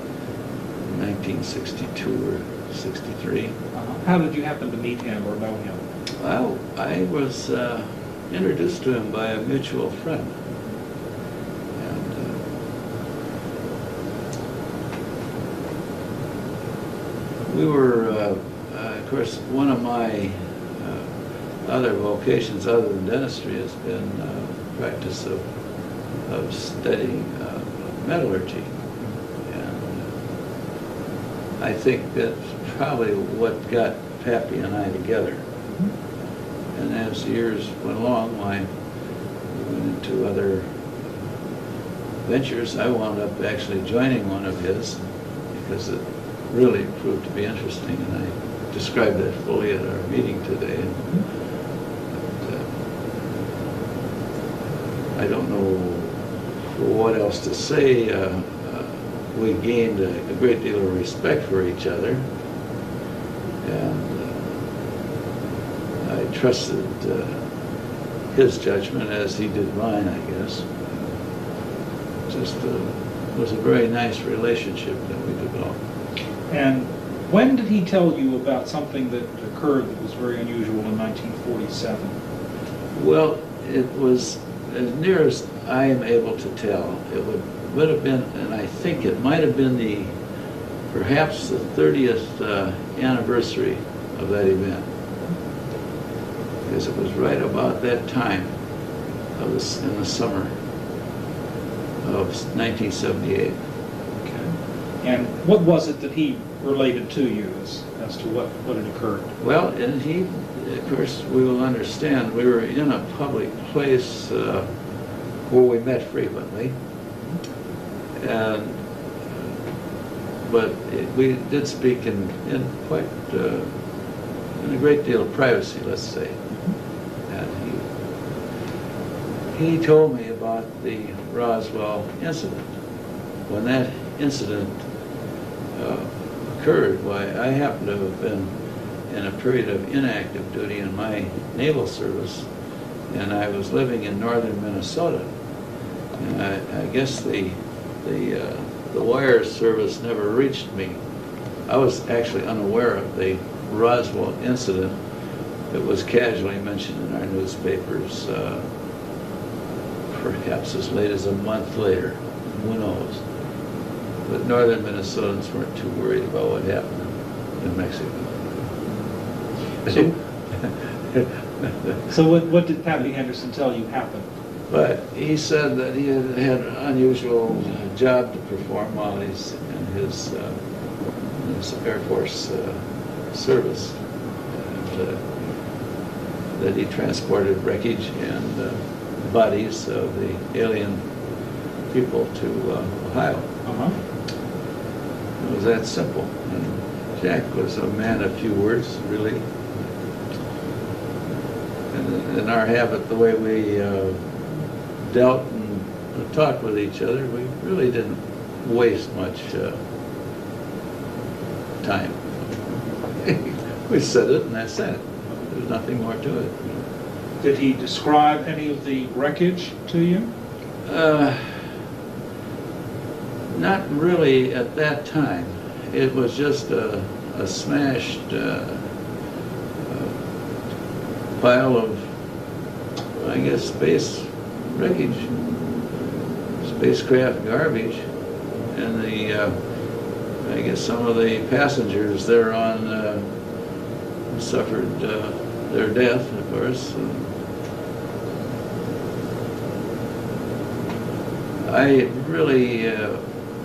1962 or 63. How did you happen to meet him or know him? Well, I was introduced to him by a mutual friend. And we were, of course, one of my other vocations other than dentistry has been practice of studying metallurgy. And I think that's probably what got Pappy and I together. And as years went along, I went into other ventures. I wound up actually joining one of his because it really proved to be interesting, and I described that fully at our meeting today. But, I don't know what else to say. We gained a great deal of respect for each other, and I trusted his judgment as he did mine, I guess. Just was a very nice relationship that we developed. And when did he tell you about something that occurred that was very unusual in 1947? Well, it was, as near as I am able to tell, it would have been, and I think it might have been perhaps the 30th anniversary of that event. Because it was right about that time in the summer of 1978. Okay. And what was it that he related to you as to what had occurred? Well, and he, of course, we will understand, we were in a public place where we met frequently, and but we did speak in quite in a great deal of privacy, let's say. And he told me about the Roswell incident. When that incident occurred, why, I happened to have been in a period of inactive duty in my naval service, and I was living in northern Minnesota. And I guess the wire service never reached me. I was actually unaware of the Roswell incident. It was casually mentioned in our newspapers, perhaps as late as a month later. Who knows? But northern Minnesotans weren't too worried about what happened in Mexico. So what did Pappy Henderson tell you happened? But he said that he had an unusual job to perform while he's in his Air Force service. And, that he transported wreckage and bodies of the alien people to Ohio. Uh-huh. It was that simple. And Jack was a man of few words, really. And in our habit, the way we dealt and talked with each other, we really didn't waste much time. We said it and that's it. There's nothing more to it. Did he describe any of the wreckage to you? Not really at that time. It was just a smashed pile of, I guess, space wreckage, spacecraft garbage, and I guess some of the passengers there on suffered their death, of course. I really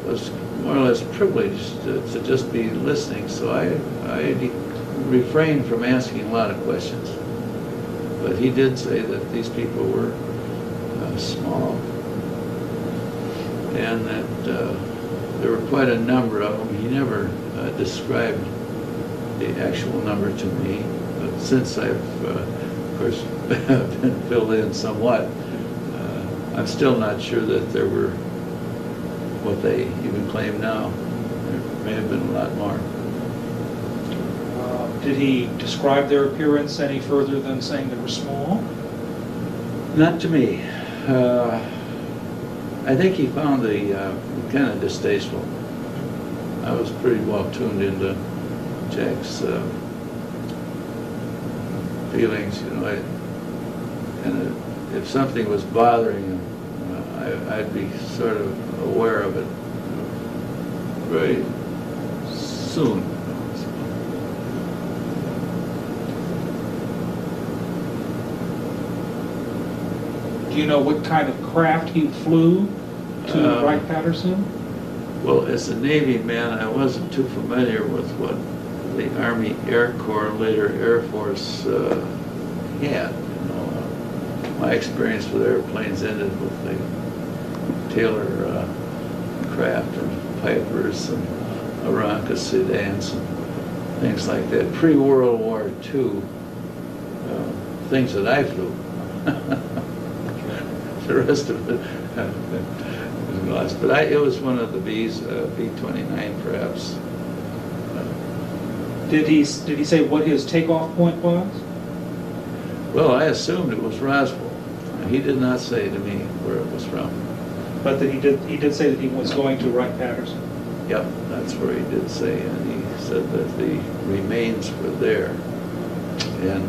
was more or less privileged to just be listening, so I refrained from asking a lot of questions. But he did say that these people were small, and that there were quite a number of them. He never described the actual number to me, but since I've, of course, been filled in somewhat, I'm still not sure that there were what they even claim now. There may have been a lot more. Did he describe their appearance any further than saying they were small? Not to me. I think he found the kind of distasteful. I was pretty well tuned into Jack's feelings, you know. And if something was bothering him, I'd be sort of aware of it very soon. Do you know what kind of craft he flew to Wright-Patterson? Well, as a Navy man, I wasn't too familiar with what the Army Air Corps, later Air Force, had. You know, my experience with airplanes ended with the Taylor craft and Pipers and Aranca sedans and things like that. Pre-World War II, things that I flew. The rest of it was lost. But it was one of the Bs, B-29 perhaps. Did he say what his takeoff point was? Well, I assumed it was Roswell. He did not say to me where it was from. But that he did say that he was going to Wright-Patterson. Yep, that's where he did say, and he said that the remains were there. And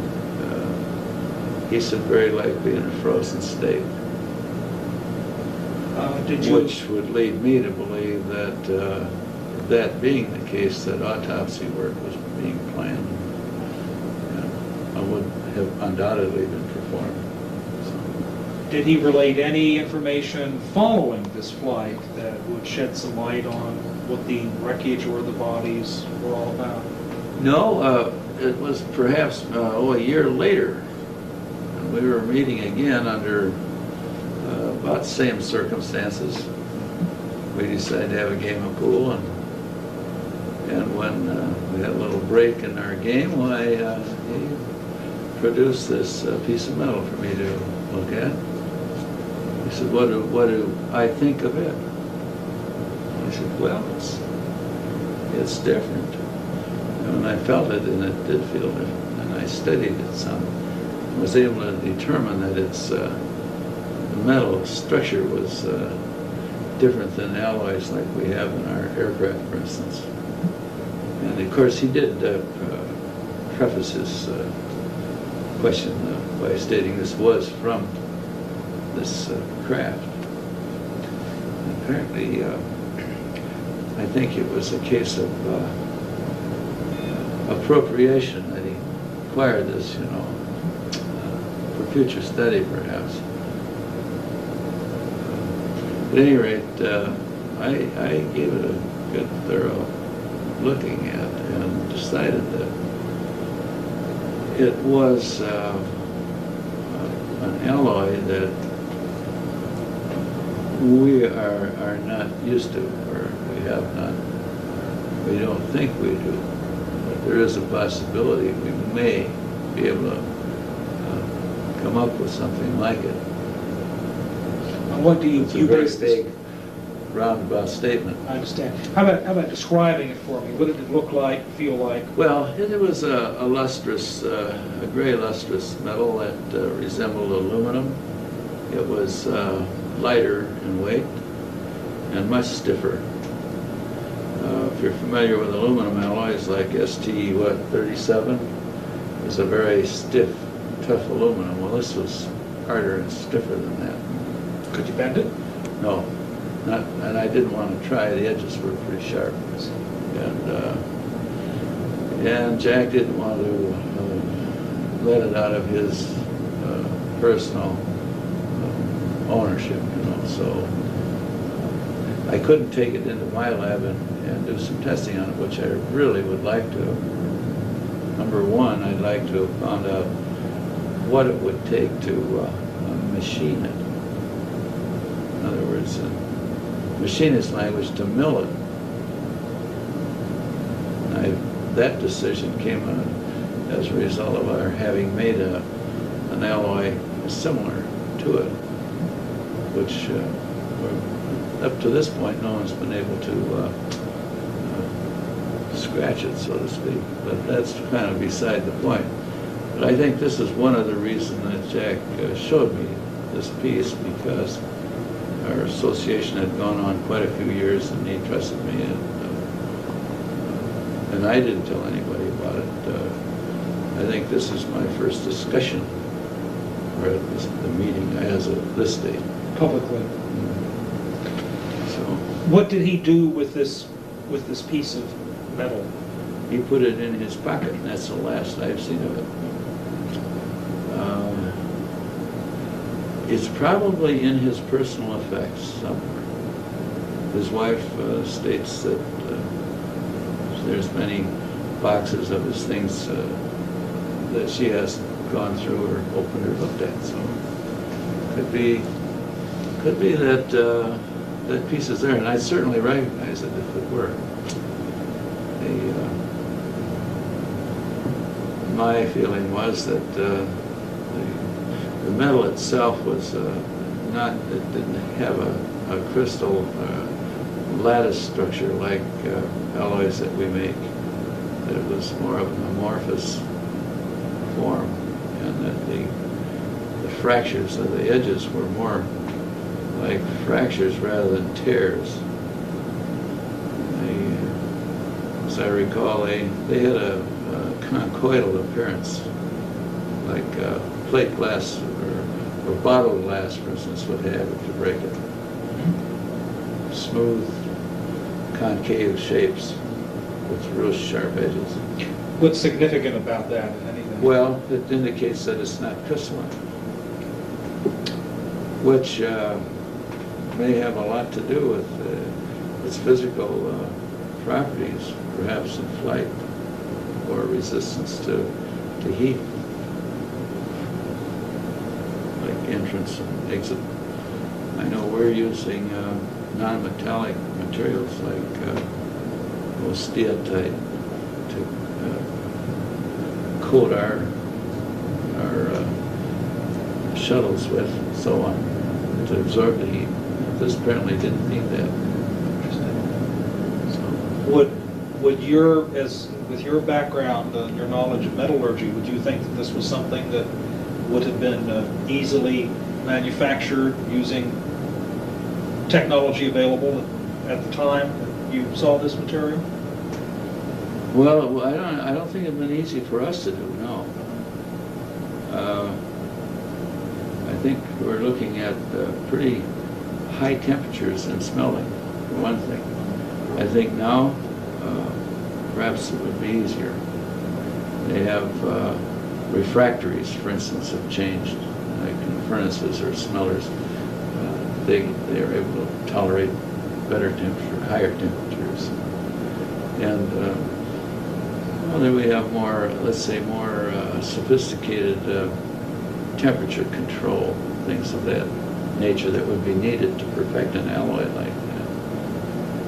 he said very likely in a frozen state. Which would lead me to believe that, that being the case, that autopsy work was being planned. And would have undoubtedly been performed. So. Did he relate any information following this flight that would shed some light on what the wreckage or the bodies were all about? No, it was perhaps a year later. We were meeting again under about the same circumstances. We decided to have a game of pool, and when we had a little break in our game, why he produced this piece of metal for me to look at. He said, what do I think of it? I said, well, it's different. And I felt it, and it did feel different. And I studied it some. I was able to determine that its the metal structure was different than alloys like we have in our aircraft, for instance. And of course, he did preface his question by stating this was from this craft. Apparently, I think it was a case of appropriation that he acquired this, you know, for future study perhaps. At any rate, I gave it a good thorough looking at and decided that it was an alloy that we are not used to, or we have not, we don't think we do. But there is a possibility we may be able to come up with something like it. And what do you, It's a you very base this? big, roundabout statement. I understand. How about describing it for me? What did it look like, feel like? Well, it was a lustrous, a gray lustrous metal that resembled aluminum. It was lighter in weight and much stiffer. If you're familiar with aluminum alloys like ST37, it's a very stiff, tough aluminum. Well, this was harder and stiffer than that. Could you bend it? No, not, and I didn't want to try. The edges were pretty sharp, and Jack didn't want to let it out of his personal ownership, you know. So I couldn't take it into my lab and do some testing on it, which I really would like to. Number one, I'd like to have found out what it would take to machine it. In other words, in machinist language, to mill it. That decision came as a result of our having made an alloy similar to it, which up to this point no one's been able to scratch it, so to speak. But that's kind of beside the point. But I think this is one of the reasons that Jack showed me this piece, because our association had gone on quite a few years, and he trusted me, and I didn't tell anybody about it. I think this is my first discussion, or at the meeting as of this date. Publicly. So What did he do with this piece of metal? he put it in his pocket, and that's the last I've seen of it. It's probably in his personal effects somewhere. His wife states that there's many boxes of his things that she hasn't gone through or opened or looked at. So could be that that piece is there, and I'd certainly recognize it if it were. My feeling was that the metal itself was not, it didn't have a crystal lattice structure like alloys that we make, that it was more of an amorphous form, and that the fractures of the edges were more like fractures rather than tears. As I recall, they had a conchoidal appearance, like plate glass or bottle glass, for instance, would have if you break it. Smooth, concave shapes with real sharp edges. What's significant about that, if anything? Well, it indicates that it's not crystalline, which may have a lot to do with its physical properties, perhaps in flight or resistance to heat, like entrance and exit. I know we're using non-metallic materials like steatite to coat our shuttles with, and so on, to absorb the heat. This apparently didn't need that. So, Would with your background, your knowledge of metallurgy, would you think that this was something that would have been easily manufactured using technology available at the time you saw this material? well, I don't think it'd been easy for us to do. No. I think we're looking at pretty high temperatures in smelting, for one thing. I think now, perhaps it would be easier. They have refractories, for instance, have changed, like in furnaces or smellers. They are able to tolerate better temperature, higher temperatures. And well, then we have more, let's say, more sophisticated temperature control, things of that nature that would be needed to perfect an alloy like that.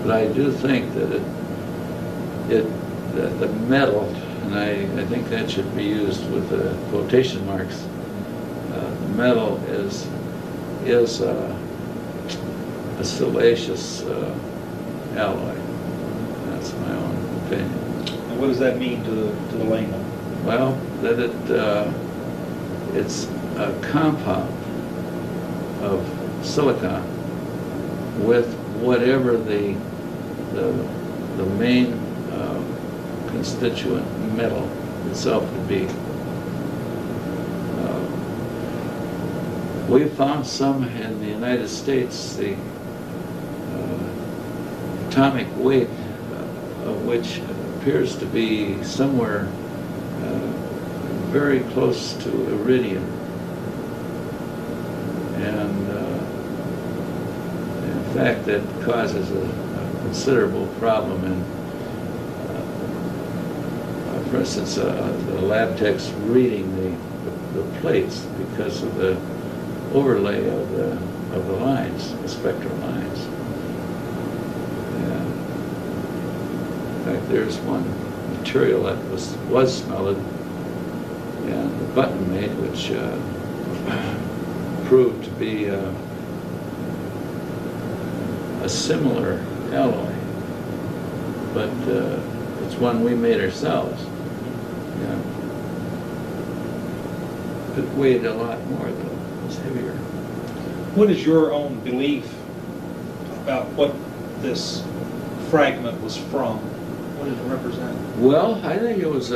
But I do think that the metal, and I think that should be used with quotation marks, metal is a siliceous alloy. That's my own opinion. And what does that mean to the layman? Well, that it's a compound of silicon with whatever the main constituent metal itself would be. We found some in the United States, the atomic weight of which appears to be somewhere very close to iridium. And in fact, that causes a considerable problem in, for instance, the lab techs reading the plates because of the overlay of the lines, the spectral lines. And in fact, there's one material that was smelted, and the button made, which proved to be a similar alloy, but it's one we made ourselves. Yeah. It weighed a lot more, though. It's heavier. What is your own belief about what this fragment was from? What did it represent? Well, I think it was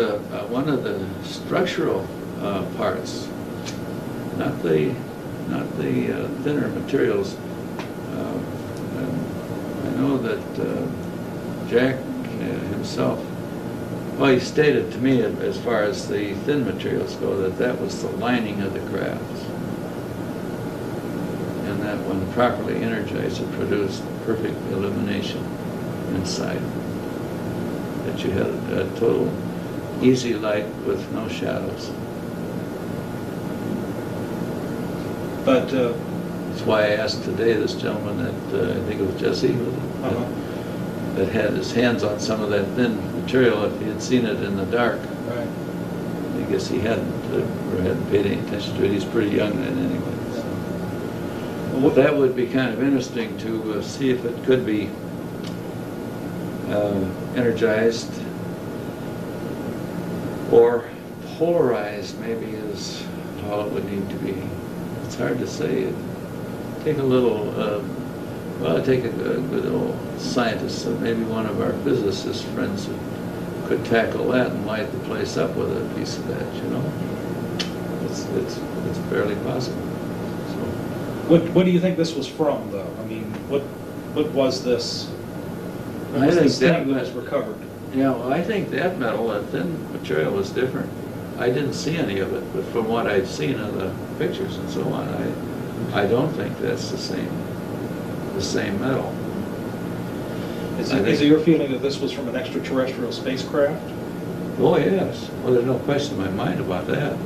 one of the structural parts, not the thinner materials. I know that Jack himself, well, he stated to me, as far as the thin materials go, that was the lining of the craft, and that when properly energized, it produced perfect illumination inside. That you had a total easy light with no shadows. But that's why I asked today this gentleman that I think it was Jesse, that had his hands on some of that thin material, if he had seen it in the dark. right. I guess he hadn't paid any attention to it. He's pretty young then anyway. So. Well, that would be kind of interesting to see if it could be energized or polarized, maybe, is all it would need to be. It's hard to say. It'd take a little, take a good old scientist, maybe one of our physicist friends who could tackle that and light the place up with a piece of that, you know. It's barely possible. So. What do you think this was from, though? I mean, what was this? What I was think this thing that was recovered? Yeah, well, I think that metal, that thin material, was different. I didn't see any of it, but from what I've seen of the pictures and so on, I don't think that's the same metal. Is it your feeling that this was from an extraterrestrial spacecraft? Oh yes. Well, there's no question in my mind about that.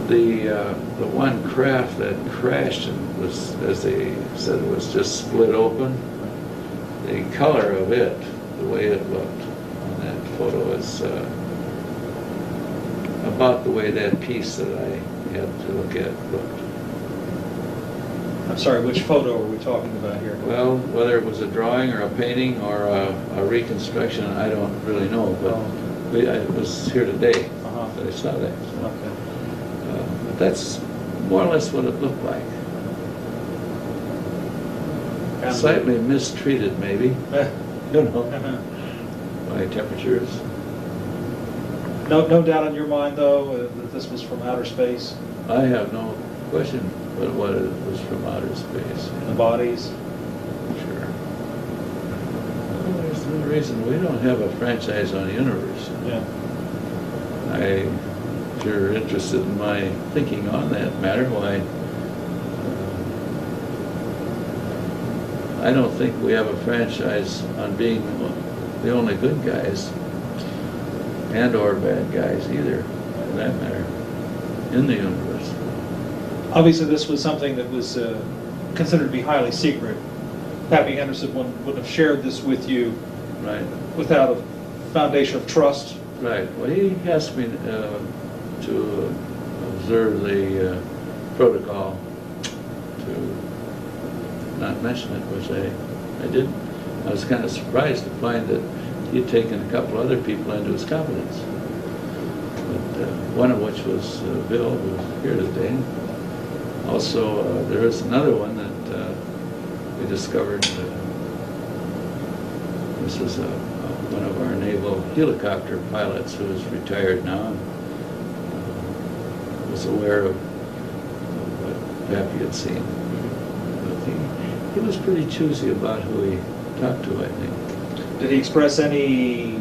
The one craft that crashed and was, as they said, it was just split open. The color of it, the way it looked on that photo, is about the way that piece that I had to look at looked. I'm sorry, which photo are we talking about here? Well, whether it was a drawing or a painting or a reconstruction, I don't really know, but I was here today, but I saw that. So. Okay. But that's more or less what it looked like. Slightly mistreated, maybe, you know, by temperatures. No doubt in your mind, though, that this was from outer space? I have no question but what it was from outer space. The bodies? Sure. Well, there's no reason we don't have a franchise on the universe. Yeah. If you're interested in my thinking on that matter, why, I don't think we have a franchise on being the only good guys and or bad guys either, for that matter, in the universe. Obviously, this was something that was considered to be highly secret. Pappy Henderson wouldn't have shared this with you Right. without a foundation of trust. Right. Well, he asked me to observe the protocol, to not mention it, which I didn't. I was kind of surprised to find that he had taken a couple other people into his confidence. But, one of which was Bill, who's here today. Also, there is another one that we discovered. This is one of our naval helicopter pilots who is retired now. Was aware of what Pappy had seen. But he was pretty choosy about who he talked to, I think. Did he express any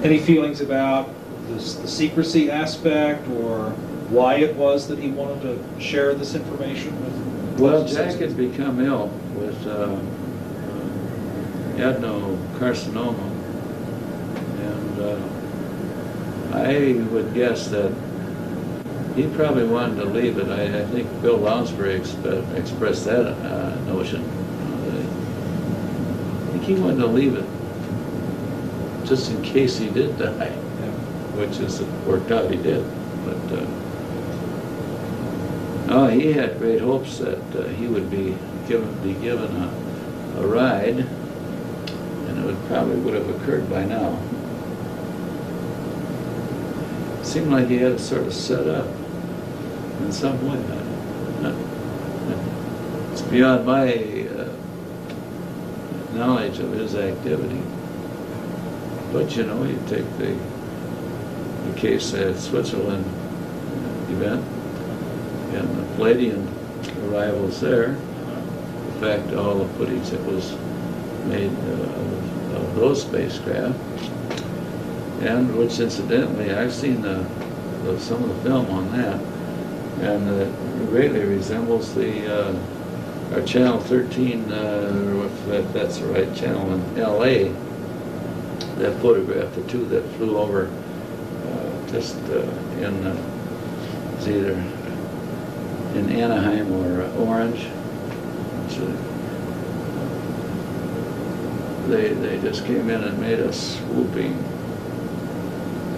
feelings about the secrecy aspect, or why it was that he wanted to share this information with? Well, Jack had become ill with adenocarcinoma, and I would guess that he probably wanted to leave it. I think Bill Lounsbury expressed that notion. I think he wanted to leave it just in case he did die, which is worked out he did. But oh, he had great hopes that he would be given a ride, and it probably would have occurred by now. It seemed like he had it sort of set up in some way. It's beyond my knowledge of his activity. But you know, you take the case at Switzerland event and the Palladian arrivals there. In fact, all the footage that was made of those spacecraft, and which incidentally I've seen some of the film on that, and it greatly resembles our Channel 13, or if that's the right channel, in L.A. That photograph, the two that flew over just it's either in Anaheim or Orange. They just came in and made us swooping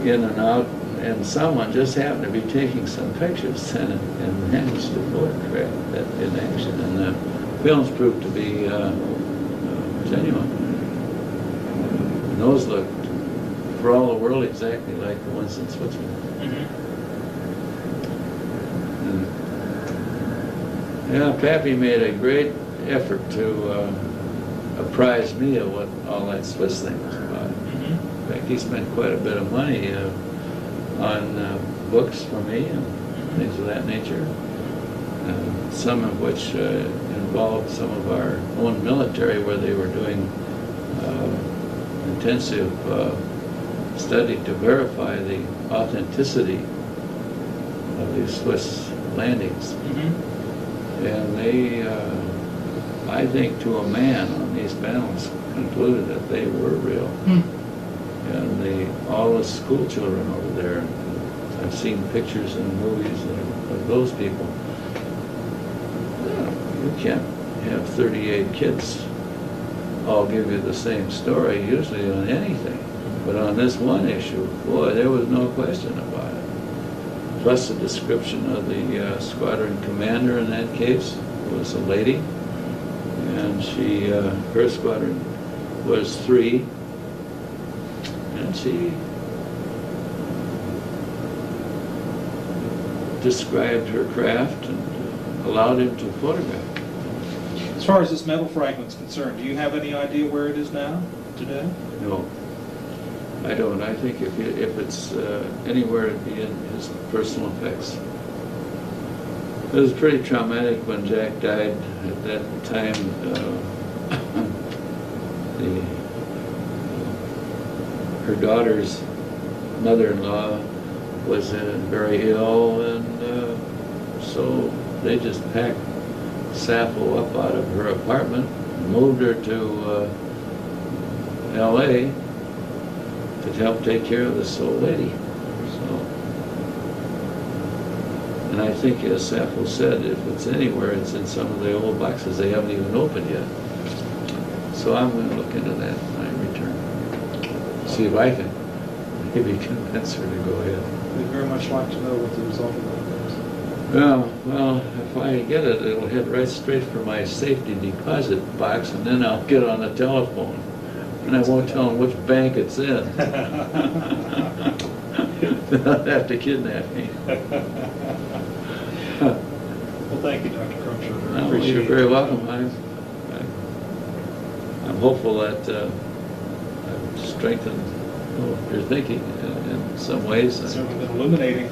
in and out, and someone just happened to be taking some pictures and managed to photograph that in action, and the films proved to be genuine. And those looked, for all the world, exactly like the ones in Switzerland. And, yeah, Pappy made a great effort to apprise me of what all that Swiss thing was about. In fact, he spent quite a bit of money on books for me and things of that nature, some of which involved some of our own military, where they were doing intensive study to verify the authenticity of these Swiss landings. And they, I think to a man on these panels, concluded that they were real. And all the school children over there, I've seen pictures and movies of those people. You can't have 38 kids all give you the same story, usually on anything. But on this one issue, boy, there was no question about it. Plus the description of the squadron commander in that case was a lady, and her squadron was 3, and she described her craft and allowed him to photograph. As far as this metal fragment's concerned, do you have any idea where it is now, today? No, I don't. I think if it's anywhere, it'd be in his personal effects. It was pretty traumatic when Jack died. At that time, her daughter's mother-in-law was very ill, and so they just packed Sappho up out of her apartment, moved her to L.A. to help take care of this old lady. So, and I think, as Sappho said, if it's anywhere, it's in some of the old boxes they haven't even opened yet. So I'm going to look into that when I return. See if I can maybe convince her to go ahead. We'd very much like to know what the result of that is. Well, if I get it, it'll head right straight for my safety deposit box, and then I'll get on the telephone. And I won't tell them which bank it's in. They'll have to kidnap me. Well, thank you, Dr. Crumshaw. I No, appreciate you're it. very welcome. I'm hopeful that I've strengthened your thinking in some ways. It's certainly been illuminating.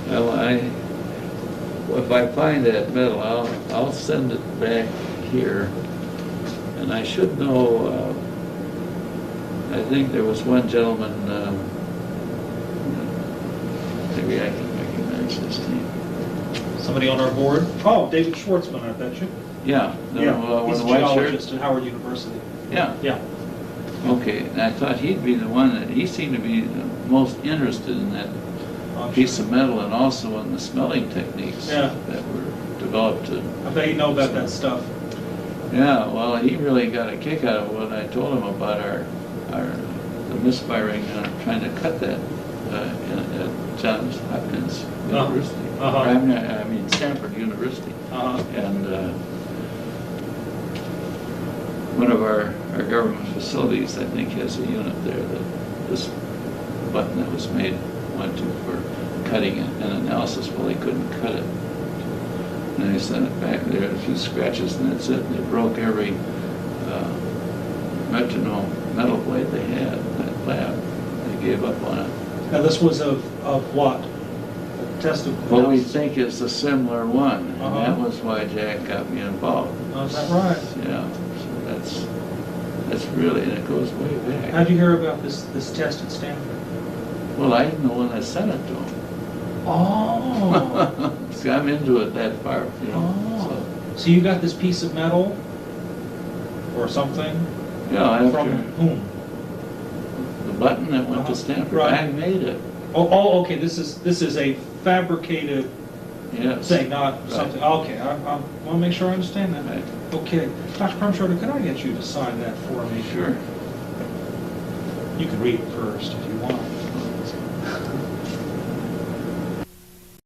Well, if I find that medal, I'll send it back here. And I should know, I think there was one gentleman, maybe I can recognize his name. Somebody on our board? Oh, David Schwartzman, I bet you. Yeah, Yeah, with he's the a white shirt. geologist at Howard University. Yeah. Yeah. Okay, and I thought he'd be the one that, he seemed to be the most interested in that I'm piece sure. of metal, and also in the smelling techniques Yeah. that were developed to. I bet you know about that stuff. Yeah, well, he really got a kick out of it when I told him about the misfiring, trying to cut that at Johns Hopkins University. I mean Stanford University. And one of our government facilities, I think, has a unit there that this button that was made went to for cutting it and analysis. Well, they couldn't cut it. And they sent it back. There had a few scratches, and that's it. And they broke every metronome metal blade they had in that lab. They gave up on it. Now, this was of what? A test of... What we think is a similar one, and Uh-huh. that was why Jack got me involved. Oh, is that right? Yeah, so that's really, and it goes way back. How'd you hear about this test at Stanford? Well, I'm the one that sent it to him. Oh. See, I'm into it that far, you know. Oh. So you got this piece of metal or something So, yeah, from after whom? the button that went to Stanford, Right. I made it. Oh, okay. This is a fabricated Yes. thing, not Right. something. Okay, I want to make sure I understand that. Right. Okay, Dr. Crumshaw, could I get you to sign that for me? Sure. You can read it first if you want.